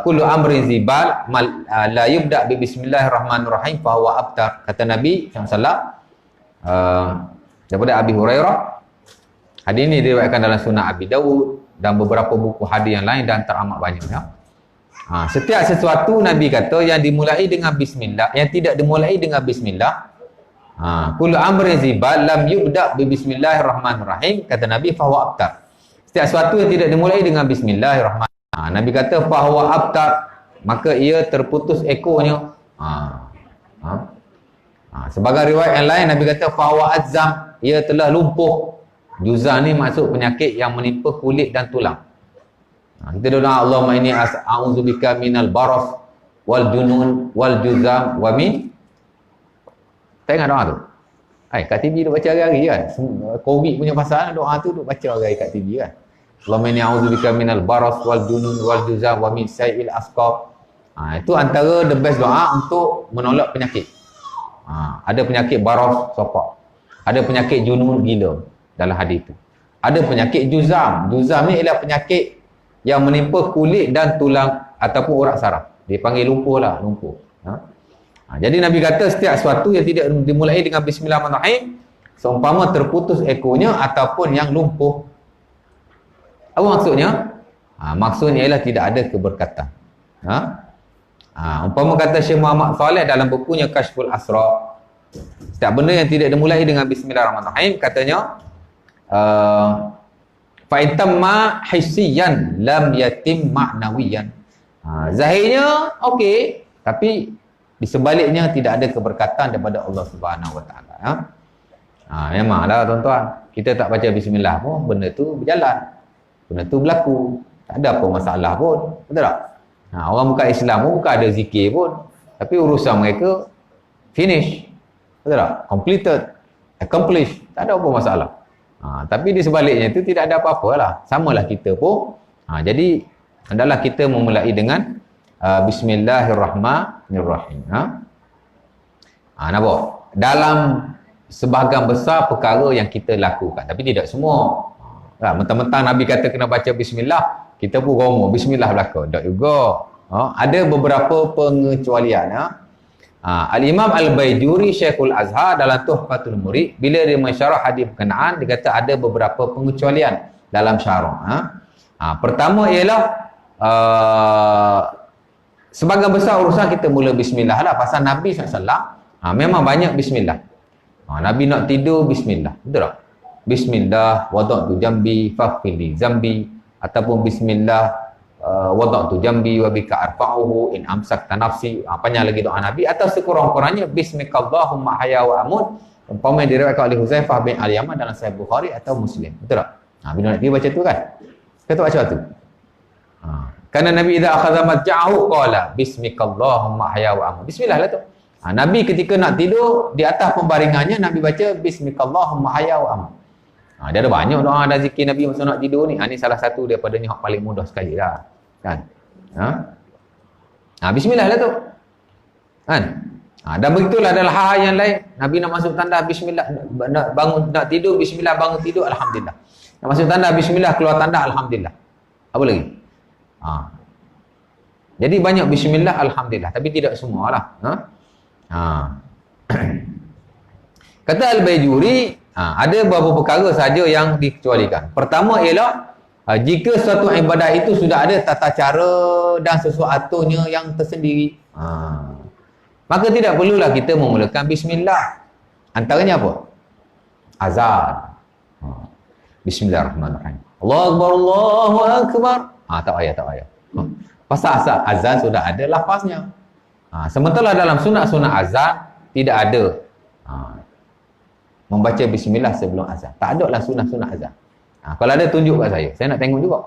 kullu amrin zibal la yubda bi bismillahirrahmanirrahim fa huwa abtar. Kata Nabi SAW daripada Abi Hurairah. Hadis ini diriwayatkan dalam Sunan Abi Daud dan beberapa buku hadis yang lain dan teramat banyak ya. Setiap sesuatu Nabi kata yang dimulai dengan bismillah, yang tidak dimulai dengan bismillah, kullu amrin zibal lam yubda bi bismillahirrahmanirrahim, kata Nabi, fa huwa abtar. Setiap sesuatu yang tidak dimulai dengan bismillahirrahmanirrahim, Nabi kata fa huwa abtar, maka ia terputus ekornya. Sebagai riwayat yang lain Nabi kata fa huwa azzam, ia telah lumpuh. Juzam ni maksud penyakit yang menimpa kulit dan tulang. Kita doa Allahumma inni a'udzubika minal baras wal junun wal juzam wa min. Tak ingat doa tu? Kat TV duk baca hari-hari kan. Covid punya pasal doa tu duk baca hari-hari kat TV kan. Allahumma inni a'udzubika minal baras wal junun wal juzam wa min sayil asqab. Itu antara the best doa untuk menolak penyakit. Ada penyakit baras, sopak. Ada penyakit junun, gila dalam hadis itu. Ada penyakit juzam. Juzam ni ialah penyakit yang menimpa kulit dan tulang ataupun urat saraf. Dia panggil lumpuh lah, lumpuh. Jadi Nabi kata setiap sesuatu yang tidak dimulai dengan bismillahirrahmanirrahim, seumpama terputus ekornya ataupun yang lumpuh. Apa maksudnya? Maksudnya ialah tidak ada keberkatan. Umpama kata Syekh Muhammad Saleh dalam bukunya Kashful Asrar, setiap benda yang tidak dimulai dengan bismillahirrahmanirrahim, katanya fa'intamma hissiyan lam yatim ma'nawiyan. Zahirnya okey, tapi di sebaliknya tidak ada keberkatan daripada Allah Subhanahu Wa Taala. Memanglah tuan-tuan, kita tak baca bismillah pun benda tu berjalan, benda tu berlaku, tak ada apa masalah pun, betul tak? Orang bukan Islam pun bukan ada zikir pun, tapi urusan mereka finish, betul tak? Completed, accomplished, tak ada apa masalah. Tapi di sebaliknya itu tidak ada apa-apa lah. Samalah kita pun. Jadi hendaklah kita memulai dengan bismillahirrahmanirrahim. Nampak? Dalam sebahagian besar perkara yang kita lakukan, tapi tidak semua. Mentang-mentang Nabi kata kena baca bismillah, kita pun romo bismillah belaka. Tak juga. Ada beberapa pengecualian. Al-Imam Al-Baijuri Syekhul Azhar dalam Tuhfatul Murid, bila dia mensyarah hadis berkenaan, dia kata ada beberapa pengecualian dalam syarah. Pertama ialah sebagian besar urusan kita mula bismillah lah, pasal Nabi SAW Memang banyak bismillah. Nabi nak tidur bismillah. Betul tak? Bismillah wada'tu jambi faghfirli zambi, ataupun bismillah wada'tu jambi wa bika arfa'uhu in amsakta nafsi. Panjang lagi doa Nabi. Atau sekurang-kurangnya bismikallahumma haya wa amut, umpama diriwayatkan oleh Huzaifah bin Al-Yaman dalam Sahih Bukhari atau Muslim. Betul tak? Bila nak tidur baca tu kan? Kita baca tu. Karena Nabi idza akhadha madja'ahu qala bismikallahumma haya wa amut. Bismillah lah tu. Nabi ketika nak tidur di atas pembaringannya, Nabi baca bismikallahumma haya wa amut. Dia ada banyak doa dan zikir Nabi masa nak tidur ni. Ni salah satu daripada ni yang paling mudah sekali lah. Kan? Bismillah lah tu. Kan? Dan begitulah adalah hal yang lain. Nabi nak masuk tanda bismillah, nak bangun, nak tidur bismillah, bangun tidur alhamdulillah. Nak masuk tanda bismillah, keluar tanda alhamdulillah. Apa lagi? Jadi banyak bismillah alhamdulillah, tapi tidak semualah. Kata Al-Baijuri, ada beberapa perkara saja yang dikecualikan. Pertama ialah jika suatu ibadah itu sudah ada tata cara dan sesuatunya yang tersendiri, maka tidak perlulah kita memulakan bismillah. Antaranya apa? Azan. Bismillahirrahmanirrahim. Allahu Akbar, Allahu Akbar. Tak payah. Pasal azan sudah ada lafaznya. Sementara dalam sunat-sunat azan tidak ada membaca bismillah sebelum azan. Tak ada lah sunat-sunat azan. Kalau ada tunjuk kat saya nak tengok juga.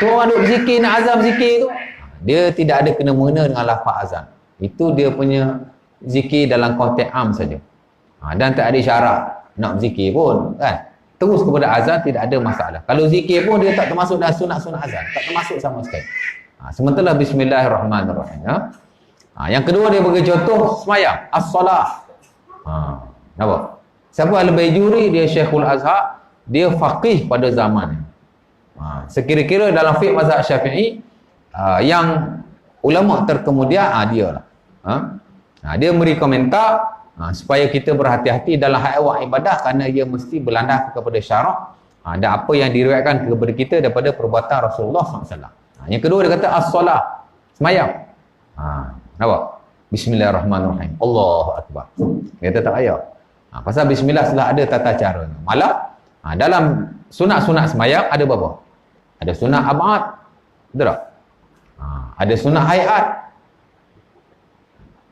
Tu orang duk berzikir, nak azan berzikir tu, dia tidak ada kena-mengena dengan lafaz azan. Itu dia punya zikir dalam konteks am saja. Dan tak ada syarat nak berzikir pun, kan? Terus kepada azan tidak ada masalah. Kalau zikir pun dia tak termasuk dalam sunat-sunat azan, tak termasuk sama sekali. Sementara bismillahirrahmanirrahim. Yang kedua dia bagi contoh semayang, as-salah. Nampak? Siapa Al-Baijuri? Dia Syekhul Azhar, dia faqih pada zamannya. Sekira-kira dalam fiqh mazhab Syafi'i, yang ulama terkemudian dia lah. Dia beri komentar supaya kita berhati-hati dalam hal awak ibadah, kerana ia mesti berlandaskan kepada syarak dan apa yang diriwayatkan kepada kita daripada perbuatan Rasulullah SAW. Yang kedua dia kata as-salah, semayang. Nampak? Bismillahirrahmanirrahim. Allahu Akbar. Dia kata tak payah. Pasal bismillah sudah ada tata caranya. Malah dalam sunat-sunat semayang ada berapa? Ada sunat abad. Betul tak? Ada sunat hayat.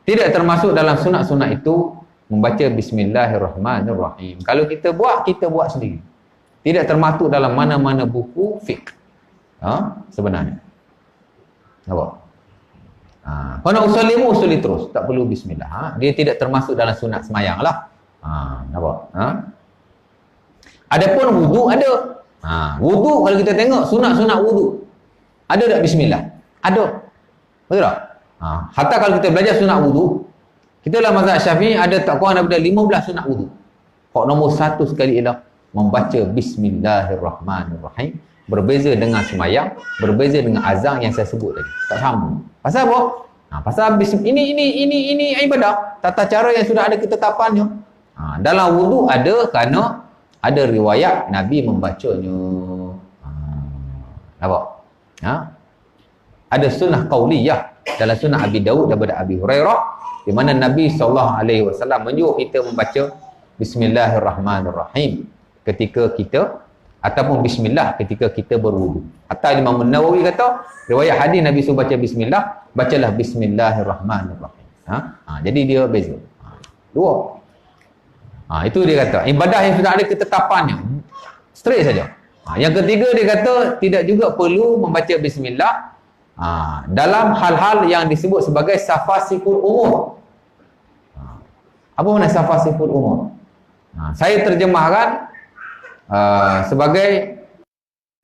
Tidak termasuk dalam sunat-sunat itu membaca bismillahirrahmanirrahim. Kalau kita buat sendiri. Tidak termasuk dalam mana-mana buku fiqh. Sebenarnya. Nampak? Kalau nak usulli terus, tak perlu bismillah. Dia tidak termasuk dalam sunat semayang lah. Nampak? Adapun wudu ada. Wudu kalau kita tengok sunat-sunat wudu, ada tak bismillah? Ada. Betul tak? Hatta kalau kita belajar sunat wudu, kita dalam mazhab Syafi'i ada tak kurang daripada 15 sunat wudu. Kok nombor 1 sekali ialah membaca bismillahirrahmanirrahim. Berbeza dengan semayang, berbeza dengan azan yang saya sebut tadi. Tak sama. Pasal apa? Pasal ini ibadah. Tata cara yang sudah ada ketetapannya. Dalam wudu ada kerana ada riwayat Nabi membacanya. Nampak? Ada sunnah qauliyah dalam sunnah Abi Daud daripada Abi Hurairah, di mana Nabi SAW menyuruh kita membaca bismillahirrahmanirrahim ketika kita, ataupun bismillah ketika kita berwudu. Hatta Imam Nawawi kata riwayat hadis Nabi suruh baca bismillah, bacalah bismillahirrahmanirrahim. Jadi dia beza. Dua. Itu dia kata ibadah yang sudah ada ketetapannya, straight saja. Yang ketiga dia kata tidak juga perlu membaca bismillah dalam hal-hal yang disebut sebagai safasikul umur. Apa makna safasikul umur? Saya terjemahkan sebagai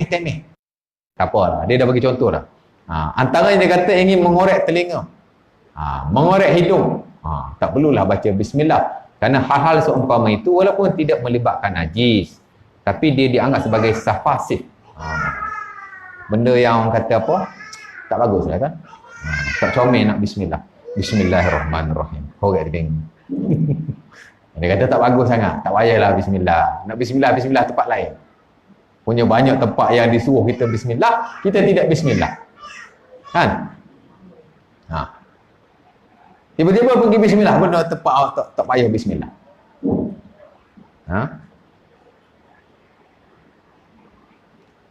temeh. Tak apa lah, dia dah bagi contoh dah. Antara dia kata ingin mengorek telinga, mengorek hidung, tak perlulah baca bismillah, kerana hal-hal seumpama itu walaupun tidak melibatkan najis, tapi dia dianggap sebagai safasif. Benda yang orang kata apa, tak bagus lah kan. Tak comel nak bismillah. Bismillahirrahmanirrahim, korek telinga. Dia kata tak bagus sangat, tak payahlah bismillah. Nak bismillah tempat lain. Punya banyak tempat yang disuruh kita bismillah, kita tidak bismillah. Kan? Tiba-tiba pergi bismillah, benda tepat awak tak payah bismillah. Ha?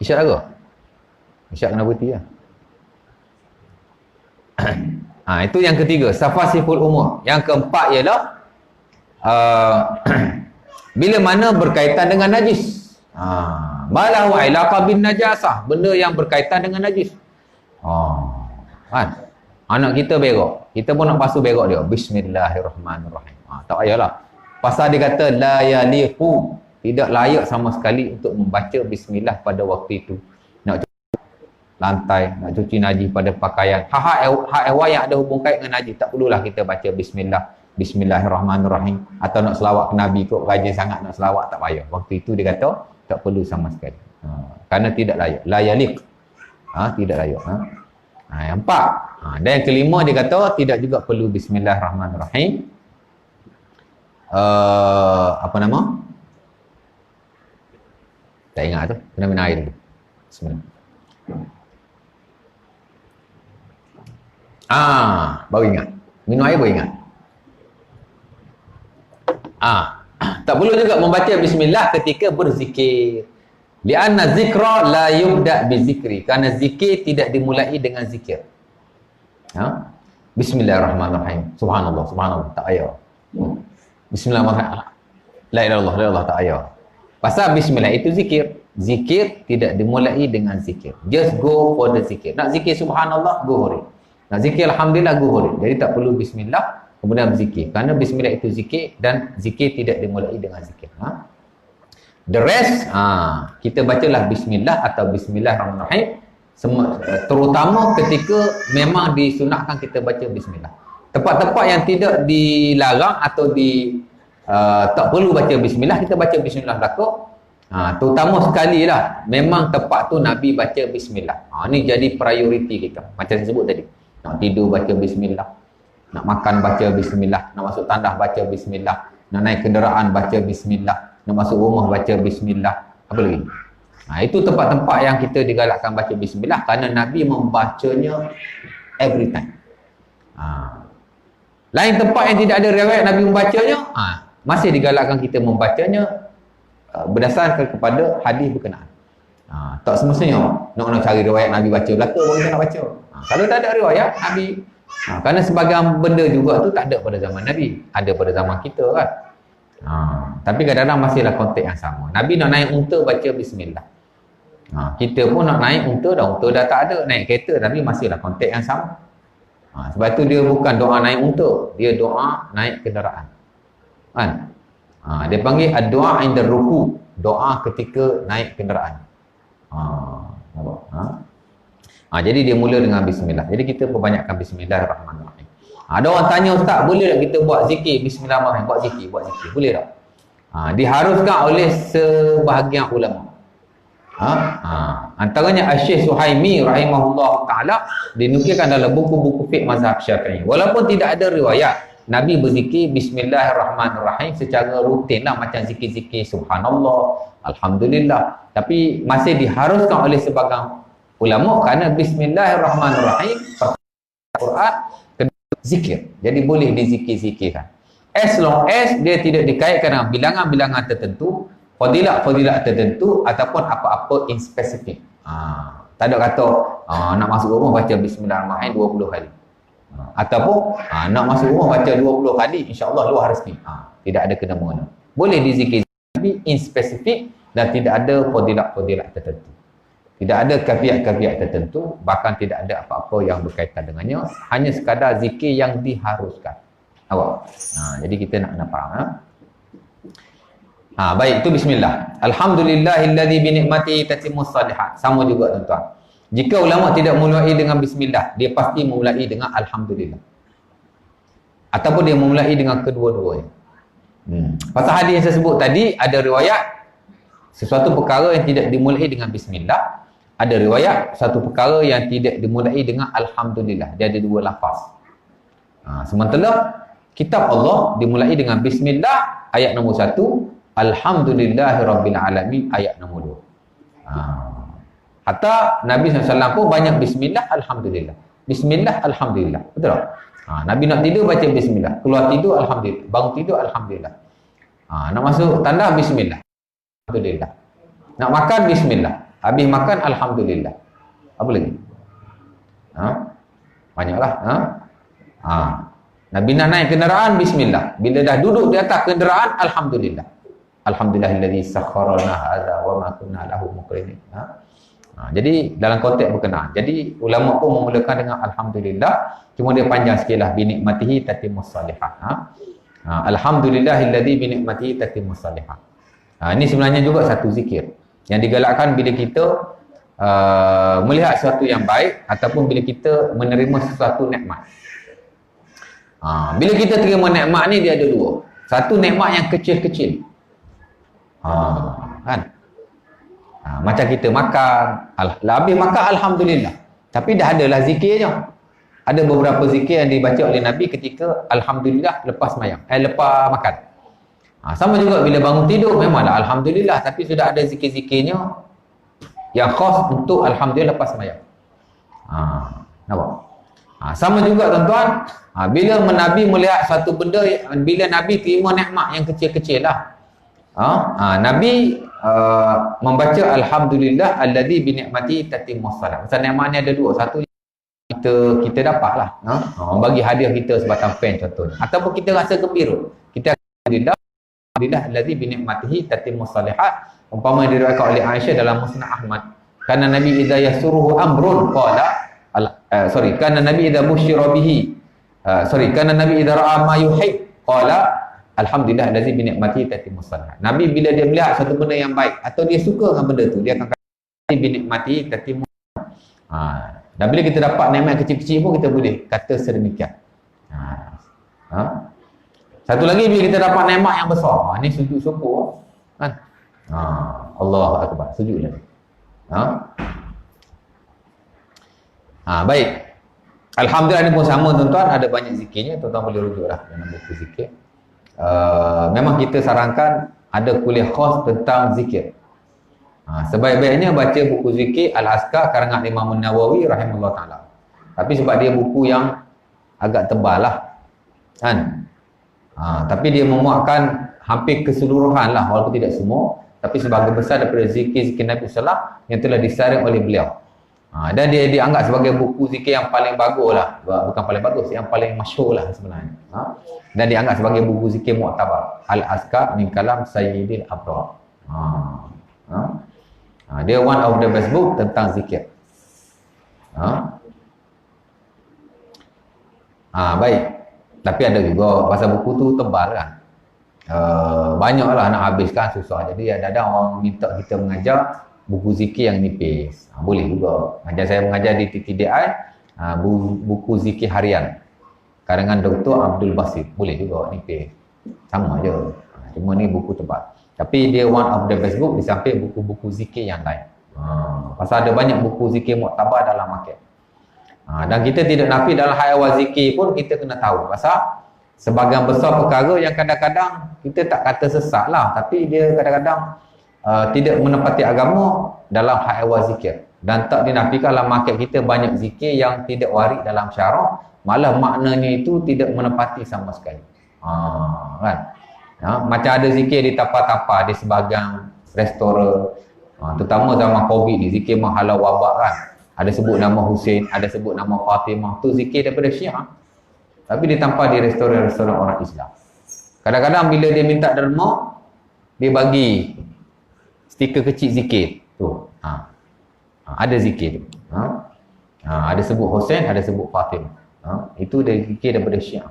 Isyak lagu? Isyak kena berhenti lah. Itu yang ketiga, safasiful umur. Yang keempat ialah bila mana berkaitan dengan najis. Malahu ilaqa bin najasah, benda yang berkaitan dengan najis. Kan? Anak kita berak, kita pun nak basuh berak dia, bismillahirrahmanirrahim. Tak payahlah. Pasal dia kata la yaliqu, tidak layak sama sekali untuk membaca bismillah pada waktu itu. Nak cuci lantai, nak cuci najis pada pakaian. Hak ehwal yang ada hubung kait dengan najis, tak perlulah kita baca bismillahirrahmanirrahim. Atau nak selawat ke Nabi kot, rajin sangat nak selawat, tak payah. Waktu itu dia kata tak perlu sama sekali. Kerana tidak layak. La yaliq. Tidak layak. Yang empat. Dan yang kelima dia kata tidak juga perlu bismillahirrahmanirrahim. Apa nama? Tak ingat tu. Kena minum air dulu. Bismillah. Baru ingat. Minum air baru ingat. Tak perlu juga membaca bismillah ketika berzikir. Lianna zikra la yubda' bizikri. Kerana zikir tidak dimulai dengan zikir. Bismillahirrahmanirrahim. Subhanallah, subhanallah. Tak payah. Bismillahirrahmanirrahim. La ilaha illallah, la ilaha tak payah. Pasal bismillah itu zikir. Zikir tidak dimulai dengan zikir. Just go for the zikir. Nak zikir subhanallah, go for it. Nak zikir alhamdulillah, go for it. Jadi tak perlu bismillah kemudian berzikir. Kerana bismillah itu zikir dan zikir tidak dimulai dengan zikir. The rest, kita bacalah bismillah atau bismillahirrahmanirrahim. Terutama ketika memang disunatkan kita baca bismillah. Tempat-tempat yang tidak dilarang atau tak perlu baca bismillah, kita baca bismillah belaka. Terutama sekali lah, memang tempat tu Nabi baca bismillah. Ni jadi prioriti kita. Macam saya sebut tadi. Nak tidur baca bismillah. Nak makan baca bismillah. Nak masuk tandas baca bismillah. Nak naik kenderaan baca bismillah. Nak masuk rumah baca bismillah. Apa lagi? Itu tempat-tempat yang kita digalakkan baca bismillah kerana Nabi membacanya every time. Lain tempat yang tidak ada riwayat Nabi membacanya, masih digalakkan kita membacanya berdasarkan kepada hadis berkenaan. Tak semestinya nak cari riwayat Nabi baca belaka baru kita nak baca. Kalau tak ada riwayat Nabi, kerana sebagian benda juga tu tak ada pada zaman Nabi, ada pada zaman kita kan. Tapi kadang-kadang masihlah konteks yang sama. Nabi nak naik unta baca bismillah. Kita pun nak naik unta dah tak ada, naik kereta tapi masihlah konteks yang sama. Sebab tu dia bukan doa naik unta, dia doa naik kenderaan. Kan? Dia panggil ad-du'a inda ruku, doa ketika naik kenderaan. Jadi dia mula dengan bismillah. Jadi kita perbanyakkan bismillahirrahmanirrahim. Ada orang tanya, Ustaz, boleh tak kita buat zikir bismillahirrahmanirrahim? Buat zikir. Boleh tak? Diharuskan oleh sebahagian ulama. Antaranya Syekh Suhaimi rahimahullah ta'ala dinukilkan dalam buku-buku fiqh mazhab Syafi'i. Walaupun tidak ada riwayat Nabi berzikir bismillahirrahmanirrahim secara rutin lah, macam zikir-zikir subhanallah, alhamdulillah. Tapi masih diharuskan oleh sebahagian ulama kerana bismillahirrahmanirrahim Quran zikir. Jadi boleh dizikir-zikirkan. As long as dia tidak dikaitkan dengan bilangan-bilangan tertentu, fadilat tertentu ataupun apa-apa in spesifik. Tak ada kata nak masuk rumah baca bismillahirrahmanirrahim 20 kali. Ataupun nak masuk rumah baca 20 kali insya-Allah luar rezeki. Tidak ada kena mengena. Boleh dizikir tapi in spesifik dan tidak ada fadilat tertentu. Tidak ada kafiat-kafiat tertentu, bahkan tidak ada apa-apa yang berkaitan dengannya, hanya sekadar zikir yang diharuskan. Awak. Jadi kita nak faham. Baik, itu bismillah. Alhamdulillahilladzi bi ni'matihi tatimmus shalihat. Sama juga tuan-tuan. Jika ulama tidak memulai dengan bismillah, dia pasti memulai dengan alhamdulillah. Ataupun dia memulai dengan kedua-duanya. Pasal hadis yang saya sebut tadi, ada riwayat sesuatu perkara yang tidak dimulai dengan bismillah. Ada riwayat satu perkara yang tidak dimulai dengan alhamdulillah. Dia ada dua lafaz. Sementara kitab Allah dimulai dengan bismillah ayat nombor 1, alhamdulillahirabbil alamin ayat nombor 2. Hatta Nabi SAW pun banyak bismillah alhamdulillah. Bismillah alhamdulillah. Betul tak? Nabi nak tidur baca bismillah, keluar tidur alhamdulillah, bangun tidur alhamdulillah. Nak masuk tanda bismillah, alhamdulillah. Nak makan bismillah, habis makan alhamdulillah. Apa lagi? Banyaklah. Nabi nak naik kenderaan bismillah, bila dah duduk di atas kenderaan alhamdulillah. Alhamdulillahilladzi sakhkhara lana hadza wa ma kunna lahu muqrinin. Jadi dalam konteks berkenaan. Jadi ulama pun memulakan dengan alhamdulillah, cuma dia panjang sikitlah, binikmatihi tatimmus shalihat. Alhamdulillahilladzi binikmatihi tatimmus shalihat. Ini sebenarnya juga satu zikir yang digalakkan bila kita melihat sesuatu yang baik ataupun bila kita menerima sesuatu nikmat. Bila kita terima nikmat ni dia ada dua. Satu nikmat yang kecil-kecil. Kan? Macam kita makan, habis makan alhamdulillah. Tapi dah adalah zikirnya. Ada beberapa zikir yang dibaca oleh Nabi ketika alhamdulillah lepas mayang, lepas makan. Sama juga bila bangun tidur memanglah alhamdulillah, tapi sudah ada zikir-zikirnya yang khas untuk alhamdulillah lepas mayang. Nampak? Sama juga tuan-tuan, bila Nabi melihat satu benda, bila Nabi terima nikmat yang kecil-kecil lah, Nabi membaca alhamdulillah alladzi bi ni'mati tatimmus shalah. Pasal nikmat ni ada dua. Satu kita dapat lah, bagi hadiah kita sebatang pen contohnya, ataupun kita rasa gembira, kita alhamdulillah alladzi bi ni'matihi tatimmus shalihat. Umpama diriwayatkan oleh Aisyah dalam Musnad Ahmad, karena Nabi idza yasuruhu amrun qala karena Nabi idza busyira bihi karena Nabi idza ra'a ma yuhib qala alhamdulillah allazi bi ni'matihi tatimmus shalihat. Nabi bila dia melihat satu benda yang baik atau dia suka dengan benda tu, dia akan kata bi ni'matihi tatimmus. Dan bila kita dapat nikmat kecil-kecil pun kita boleh kata sedemikian. Satu lagi bila kita dapat nikmat yang besar, ni sujud syukur kan. Allahu akbar, sujud lagi. Baik. Alhamdulillah ni pun sama tuan-tuan, ada banyak zikirnya, tuan-tuan boleh rujuklah dalam buku zikir. Memang kita sarankan ada kuliah khas tentang zikir. Sebaik-baiknya baca buku zikir Al-Azkar karangan Imam Nawawi rahimahullah ta'ala. Tapi sebab dia buku yang agak tebal lah kan. Tapi dia memuatkan hampir keseluruhan lah, walaupun tidak semua, tapi sebahagian besar daripada zikir-zikir Nabi SAW yang telah disaring oleh beliau. Dan dia dianggap sebagai buku zikir yang paling bagus lah. Bukan paling bagus, yang paling masyhur lah sebenarnya. Dan dianggap sebagai buku zikir mu'tabar. Al-Azkar min kalam Sayyidil Abrar. Dia one of the best book tentang zikir. Baik. Tapi ada juga pasal buku tu tebal kan. Banyaklah nak habiskan, susah. Jadi kadang-kadang orang minta kita mengajar buku zikir yang nipis. Boleh juga. Macam saya mengajar di TTDI, buku zikir harian karangan Dr. Abdul Basit. Boleh juga nipis. Sama je. Cuma ni buku tebal. Tapi dia one of the best book di samping buku-buku zikir yang lain. Pasal ada banyak buku zikir muktabar dalam market. Dan kita tidak nafi dalam hal zikir pun kita kena tahu. Pasal sebahagian besar perkara yang kadang-kadang kita tak kata sesat lah, tapi dia kadang-kadang tidak menepati agama dalam hal zikir. Dan tak dinafikan dalam market kita banyak zikir yang tidak warid dalam syarak, malah maknanya itu tidak menepati sama sekali. Kan? Macam ada zikir di tapa-tapa di sebahagian restoran, terutama zaman Covid ni, zikir menghalau wabak kan. Ada sebut nama Hussein, ada sebut nama Fatimah, tu zikir daripada Syiah, tapi ditampar di restoran-restoran orang Islam. Kadang-kadang bila dia minta derma, dia bagi stiker kecil zikir tu. Ada zikir tu. Ada sebut Hussein, ada sebut Fatimah. Itu dari zikir daripada Syiah.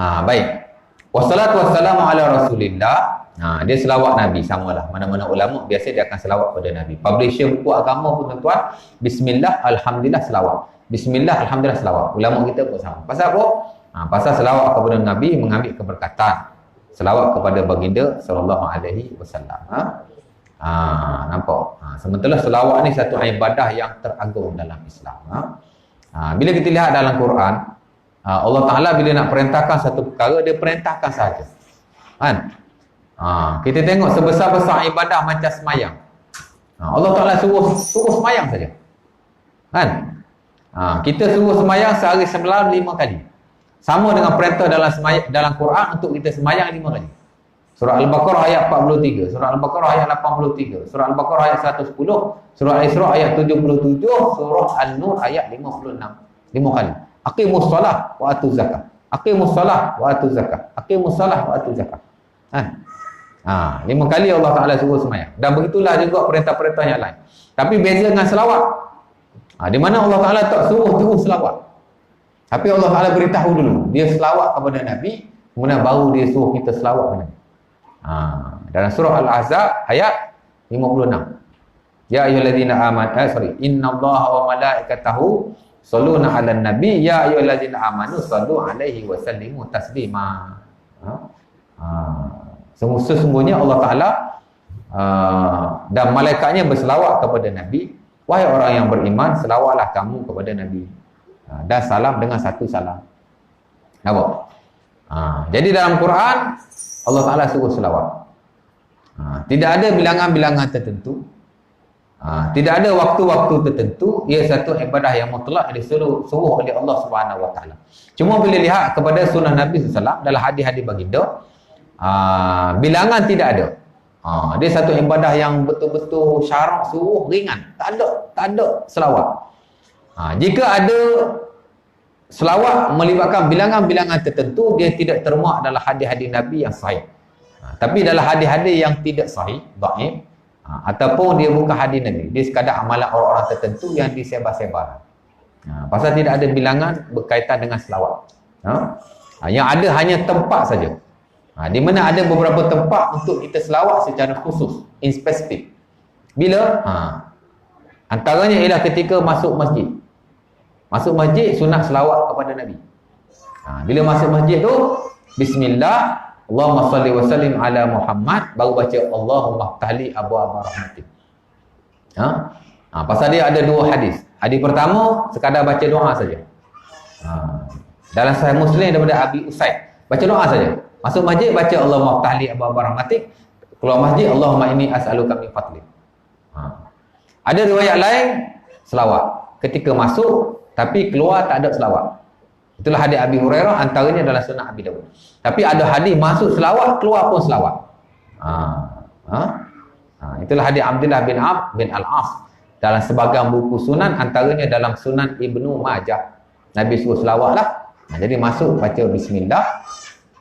Baik. Wassalatu wassalamu ala Rasulillah. Dia selawat Nabi, samalah. Mana-mana ulama biasa dia akan selawat pada Nabi. Publisher buku agama pun tuan-tuan, bismillah alhamdulillah selawat. Bismillah alhamdulillah selawat. Ulama kita pun sama. Pasal apa? Pasal selawat kepada Nabi mengambil keberkatan. Selawat kepada baginda sallallahu alaihi wasallam. Nampak? Sementara selawat ni satu ibadah yang teragung dalam Islam. Bila kita lihat dalam Quran, Allah Ta'ala bila nak perintahkan satu perkara, dia perintahkan sahaja. Kan? Kita tengok sebesar-besar ibadah macam semayang. Allah Ta'ala suruh semayang saja. Kan? Kita suruh semayang sehari semalam 5 kali. Sama dengan perintah dalam Quran untuk kita semayang 5 kali. Surah Al-Baqarah ayat 43, Surah Al-Baqarah ayat 83, Surah Al-Baqarah ayat 110, Surah Al-Isra ayat 77, Surah An-Nur ayat 56. 5 kali. Aqimus solah wa atuz zakah. Aqimus solah wa atuz zakah. Aqimus solah wa atuz zakah. Kan? 5 kali Allah Ta'ala suruh semayang. Dan begitulah juga perintah-perintah yang lain. Tapi beza dengan selawat. Di mana Allah Ta'ala tak suruh terus selawat. Tapi Allah Ta'ala beritahu dulu. Dia selawat kepada Nabi, kemudian baru dia suruh kita selawat kepada Nabi. Dalam surah Al-Ahzab ayat 56. Ya ayyuhallazina amanu innallaha wa malaikatahu shalluna 'alan nabi ya ayyuhallazina amanu shallu 'alaihi wa sallimu taslima. Sesungguhnya Allah Ta'ala dan malaikatnya berselawat kepada Nabi. Wahai orang yang beriman, selawatlah kamu kepada Nabi. Dan salam dengan satu salam. Nampak? Jadi dalam Quran Allah Ta'ala suruh selawat. Tidak ada bilangan-bilangan tertentu. Tidak ada waktu-waktu tertentu. Ia satu ibadah yang mutlak disuruh oleh Allah Subhanahu Wa Ta'ala. Cuma bila lihat kepada sunnah Nabi SAW dalam hadis-hadis baginda, bilangan tidak ada. Dia satu ibadah yang betul-betul syarak suruh ringan. Tak ada selawat. Jika ada selawat melibatkan bilangan-bilangan tertentu, dia tidak termuat dalam hadis-hadis Nabi yang sahih. Tapi dalam hadis-hadis yang tidak sahih, dhaif, ataupun dia bukan hadis Nabi, dia sekadar amalan orang-orang tertentu yang disebar-sebar. Pasal tidak ada bilangan berkaitan dengan selawat. Yang ada hanya tempat saja. Di mana ada beberapa tempat untuk kita selawat secara khusus, in spesifik. Bila? Antaranya ialah ketika masuk masjid. Masuk masjid, sunat selawat kepada Nabi. Bila masuk masjid tu, bismillah, Allahumma salli wa sallim ala Muhammad, baru baca Allahumma ftahli abwaaba rahmatik. Pasal dia ada 2 hadis. Hadis pertama, sekadar baca doa saja. Dalam Sahih Muslim daripada Abi Usaid, baca doa saja. Masuk masjid, baca Allahumma ftahli abwaaba rahmatik. Keluar masjid, Allahumma inni as'aluka min fadlik. Ada riwayat lain, selawat. Ketika masuk, tapi keluar tak ada selawat. Itulah hadis Abi Hurairah, antaranya dalam Sunan Abi Dawud. Tapi ada hadis masuk selawat, keluar pun selawat. Itulah hadis Abdullah bin Amr bin Al-As dalam sebagian buku sunan, antaranya dalam Sunan Ibnu Majah. Nabi suruh selawat lah. Jadi masuk baca bismillah,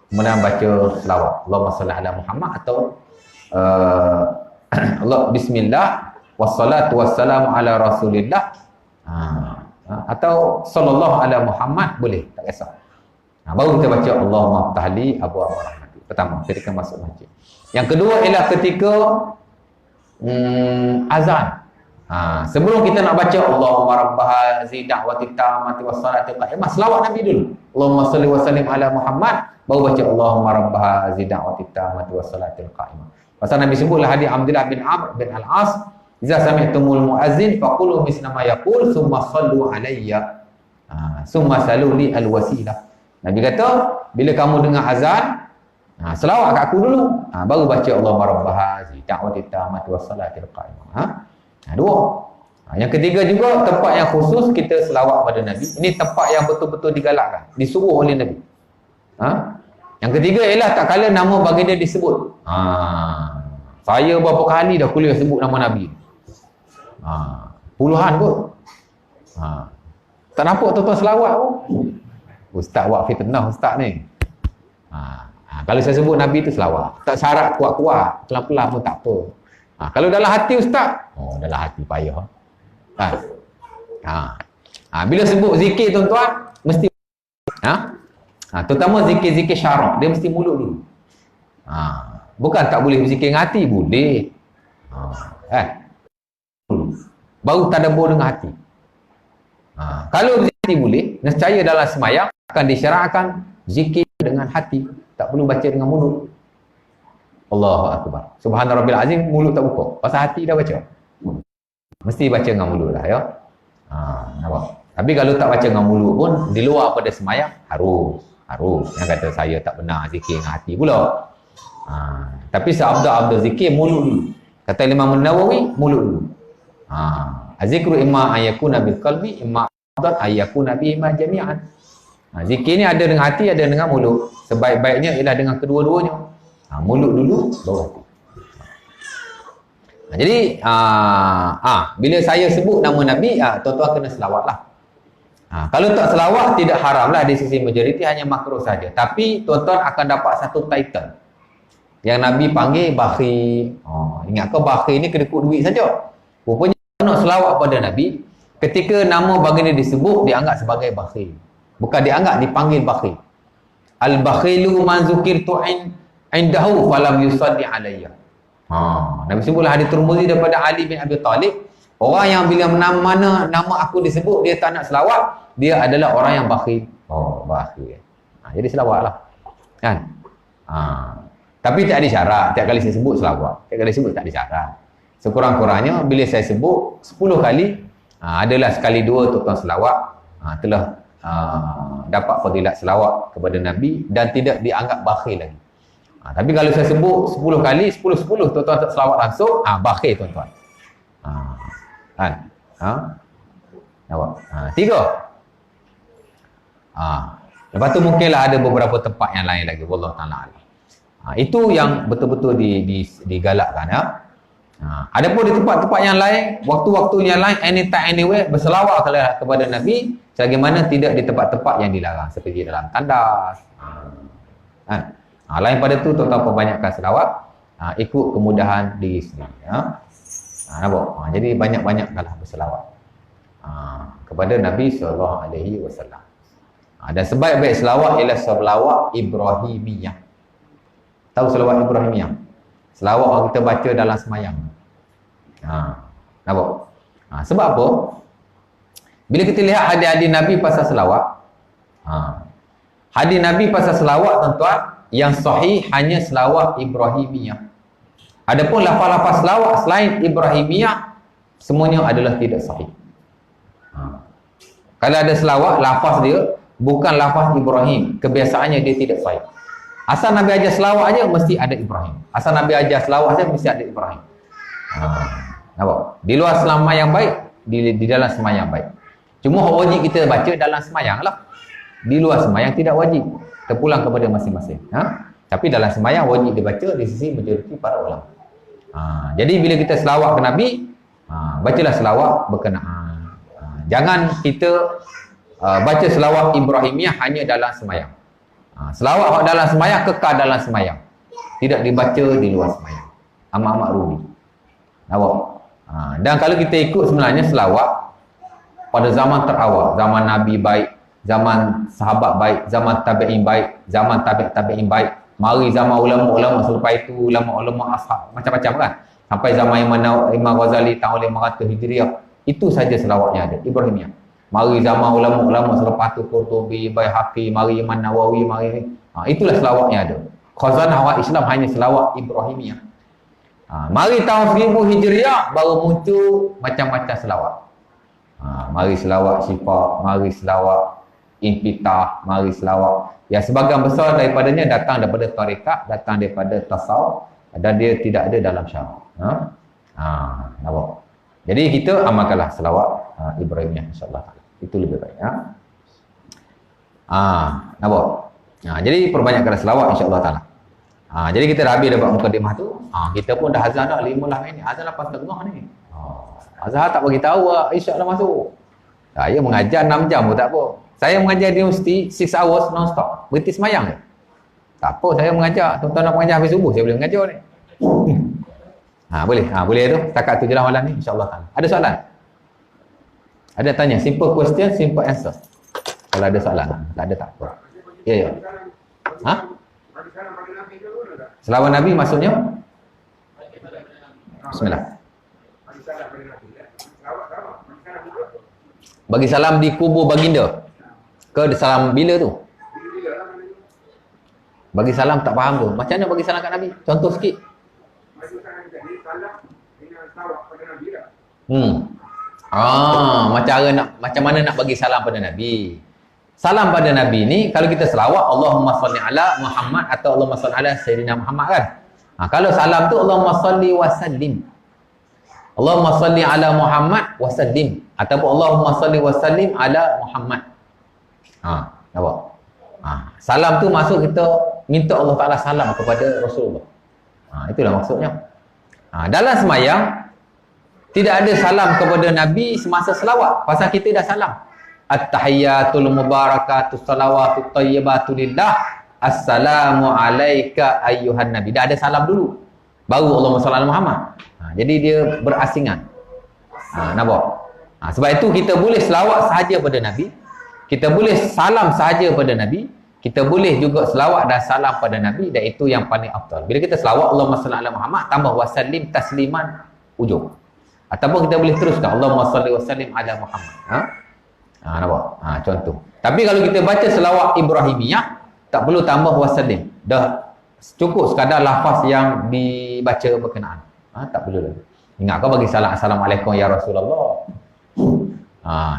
kemudian baca selawat. Allahumma salli ala Muhammad atau Allah bismillah wassalatu wassalamu ala Rasulillah. Atau sallallahu ala Muhammad boleh, tak kisah. Baru kita baca Allahumma ftahli abwaaba rahmatik. Pertama, ketika masuk masjid. Yang kedua ialah ketika azan. Sebelum kita nak baca Allahumma rabbah zi da'wati tammati wassalatil qa'imah, selawat Nabi dulu. Allahumma salli wa sallim ala Muhammad, baru baca Allahumma rabbah zi da'wati tammati wassalatil qa'imah. Pasal Nabi sebutlah hadis Abdullah bin Amr bin Al-As, "Idza sami'tumul muazzin faqulu misla ma yaqul tsumma sallu alayya tsumma saluli al-wasilah." Nabi kata, bila kamu dengar azan, selawat kat aku dulu, baru baca Allahumma rabbah zi da'wati tammati wassalatil qa'imah. Dua. Yang ketiga juga, tempat yang khusus kita selawat pada Nabi. Ini tempat yang betul-betul digalakkan, disuruh oleh Nabi. Yang ketiga ialah tak kala nama baginda disebut. Saya berapa kali dah kuliah sebut nama Nabi. Puluhan kot. Tak nampak tuan-tuan selawat pun. Ustaz buat fitnah ustaz ni. Kalau saya sebut Nabi tu selawat. Tak syarat kuat-kuat, pelan-pelan pun tak apa. Kalau dalam hati ustaz, dalam hati payah. Bila sebut zikir tuan-tuan, mesti terutama zikir-zikir syarak, dia mesti mulut dulu. Bukan tak boleh berzikir dengan hati, boleh. Baru tadabbur dengan hati. Kalau berzikir boleh, nescaya dalam semayang akan disyaratkan zikir dengan hati, tak perlu baca dengan mulut. Allahu Akbar. Subhana Rabbil Azim, mulut tak buka. Pasal hati dah baca. Mesti baca dengan mulut lah, ya. Nampak? Tapi kalau tak baca dengan mulut pun, di luar pada semayang, harus. Yang kata saya tak benar zikir dengan hati pula. Tapi seabda-abda zikir, mulut dulu. Kata Imam Nawawi, mulut dulu. Zikru imma ayakuna bil qalbi, imma afdal ayakuna bihi ma jami'an. Zikir ni ada dengan hati, ada dengan mulut. Sebaik-baiknya ialah dengan kedua-duanya. Mulut dulu, baru hati. Jadi bila saya sebut nama Nabi, tuan-tuan kena selawat lah. Kalau tak selawat, tidak haram lah di sisi majoriti, hanya makruh saja. Tapi tuan-tuan akan dapat satu title yang Nabi panggil bakhil. Ingat ke bakhil ni kedekut duit saja. Rupanya nak selawat pada Nabi, ketika nama baginda disebut, dianggap sebagai bakhil. Bukan dianggap, dipanggil bakhil. Al-bakhilu man zukirtu indahu falam yusalli alayya. Nabi sebutlah hadis Tirmizi daripada Ali bin Abi Talib, orang yang bila mana nama aku disebut dia tak nak selawat, dia adalah orang yang bakhil. Bakhil. Jadi selawatlah. Kan? Tapi tak ada syarat. Tiap kali saya sebut selawat. Tiap kali sebut tak ada syarat. Sekurang-kurangnya bila saya sebut 10 kali, adalah sekali dua tuan selawat, telah dapat fadilat selawat kepada Nabi dan tidak dianggap bakhil lagi. Tapi kalau saya sebut 10 kali, 10-10 tuan-tuan tak selawat langsung, bakhil tuan-tuan. Kan? Nampak? 3. Lepas tu mungkinlah ada beberapa tempat yang lain lagi. Wallahu ta'ala alam. Itu yang betul-betul digalakkan, ya. Adapun di tempat-tempat yang lain, waktu-waktu yang lain, anytime, anywhere, berselawat kepada Nabi, sebagaimana tidak di tempat-tempat yang dilarang, seperti dalam tandas. Lain pada tu, tuan-tuan perbanyakkan selawat, ikut kemudahan diri sendiri. Nampak? Jadi banyak-banyakkanlah berselawat kepada Nabi SAW. Dan sebaik-baik selawat ialah selawat Ibrahimiyah. Tahu selawat Ibrahimiyah? Selawat yang kita baca dalam semayang. Nampak? Sebab apa? Bila kita lihat hadis-hadis Nabi pasal selawat, hadis Nabi pasal selawat, tuan-tuan, yang sahih hanya selawat Ibrahimiyah. Adapun lafaz-lafaz selawat selain Ibrahimiyah, semuanya adalah tidak sahih. Kalau ada selawat, lafaz dia bukan lafaz Ibrahim, kebiasaannya dia tidak sahih. Asal Nabi ajar selawat aja mesti ada Ibrahim. Asal Nabi ajar selawat aja mesti ada Ibrahim. Nampak? Di luar semayang baik, di dalam semayang baik. Cuma wajib kita baca dalam semayang lah. Di luar semayang tidak wajib. Terpulang kepada masing-masing. Tapi dalam semayang wajib dibaca di sisi majoriti para ulama. Jadi bila kita selawat ke Nabi, bacalah selawat berkenaan. Jangan kita baca selawat Ibrahimiyah hanya dalam semayang. Selawat dalam semayang kekal dalam semayang, tidak dibaca di luar semayang. Amat-amat rugi. Nampak? Dan kalau kita ikut sebenarnya selawat pada zaman terawal, zaman Nabi baik, zaman sahabat baik, zaman tabi'in baik, zaman tabi'in baik, mari zaman ulama-ulama selepas itu, ulama-ulama ashab, macam-macam kan, sampai zaman Imam Ghazali tahun 500 Hijriah, itu saja selawatnya ada, Ibrahimiyah. Mari zaman ulama-ulama selepas itu, Qurtubi, Baihaqi, mari Imam Nawawi, mari itulah selawatnya ada. Khazanah awal Islam hanya selawat Ibrahimiyah. Mari tahun 1000 Hijriah baru muncul macam-macam selawat. Mari selawat sifat, mari selawat infitah, mari selawat. Ya, sebagian besar daripadanya datang daripada tarekat, datang daripada tasawuf, dan dia tidak ada dalam syarak. Nampak? Jadi kita amalkanlah selawat Ibrahimiyah, insyaAllah. Itu lebih baik. Nampak? Jadi perbanyakkanlah selawat, insyaAllah ta'ala. Jadi kita dah habis dapat mukadimah tu. Kita pun dah azan dah 15 minit. Azan 8.30 ni. Azhar tak bagi tahu, insyaAllah masuk. Saya mengajar 6 jam pun tak apa. Saya mengajar di universiti 6 hours non-stop. Berhenti semayang je. Tak apa, saya mengajar. Tuan-tuan nak mengajar habis subuh, saya boleh mengajar ni. Boleh. Boleh tu. Setakat tu je lah malam ni, insyaAllah ta'ala. Ada soalan? Ada tanya, simple question, simple answer. Kalau ada soalan, tak ada tak apa. Ya. Selawat Nabi maksudnya? Bismillah. Bagi salam di kubur baginda. Ke salam bila tu? Bagi salam tak faham tu. Macam mana bagi salam kat Nabi? Contoh sikit. Macam mana nak bagi salam pada Nabi? Salam pada Nabi ni, kalau kita selawat Allahumma salli ala Muhammad atau Allahumma salli ala Sayyidina Muhammad kan? Kalau salam tu Allahumma salli wa sallim. Allahumma salli ala Muhammad wa sallim, ataupun Allahumma salli wa sallim ala Muhammad. Nampak? Salam tu maksud kita minta Allah Ta'ala salam kepada Rasulullah. Itulah maksudnya. Dalam semayang tidak ada salam kepada Nabi semasa selawat, pasal kita dah salam. At-tahiyyatul mubarakatus salawatut thayyibatu lillah, assalamu alayka ayyuhan nabi. Dah ada salam dulu, baru Allahumma salli ala Muhammad. Jadi dia berasingan. Nampak? Sebab itu kita boleh selawat sahaja pada Nabi, kita boleh salam sahaja pada Nabi, kita boleh juga selawat dan salam pada Nabi, dan itu yang paling afdal. Bila kita selawat Allahumma salli ala Muhammad tambah wasallim tasliman ujung. Ataupun kita boleh teruskan Allahumma salli wasallim ala Muhammad. Nampak? Contoh. Tapi kalau kita baca selawat Ibrahimiyah, tak perlu tambah wasallim. Dah cukup sekadar lafaz yang dibaca berkenaan. Tak perlu lagi. Ingat kau bagi salam, assalamualaikum ya Rasulullah.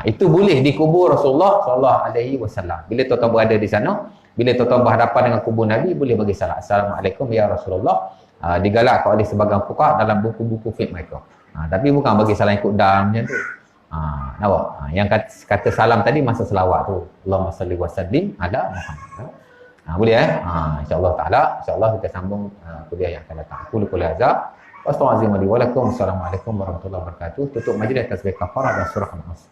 Itu boleh di kubur Rasulullah sallallahu alaihi wasallam. Bila tuan-tuan berada di sana, bila tuan-tuan berhadapan dengan kubur Nabi, boleh bagi salam, assalamualaikum ya Rasulullah. Digalakkan oleh sebagian fuqaha dalam buku-buku fiqh mereka. Tapi bukan bagi salam ikut dalam macam tu. Nampak? Yang kata salam tadi masa selawat tu, Allahumma salli wa sallim ala Muhammad. Boleh insya-Allah taala, insya-Allah kita sambung kuliah yang akan datang. Aku qul hadza wa astaghfirullahi wa lakum. Assalamualaikum warahmatullahi wabarakatuh. Tutup majlis tasbih kafarah dan surah An-Nas.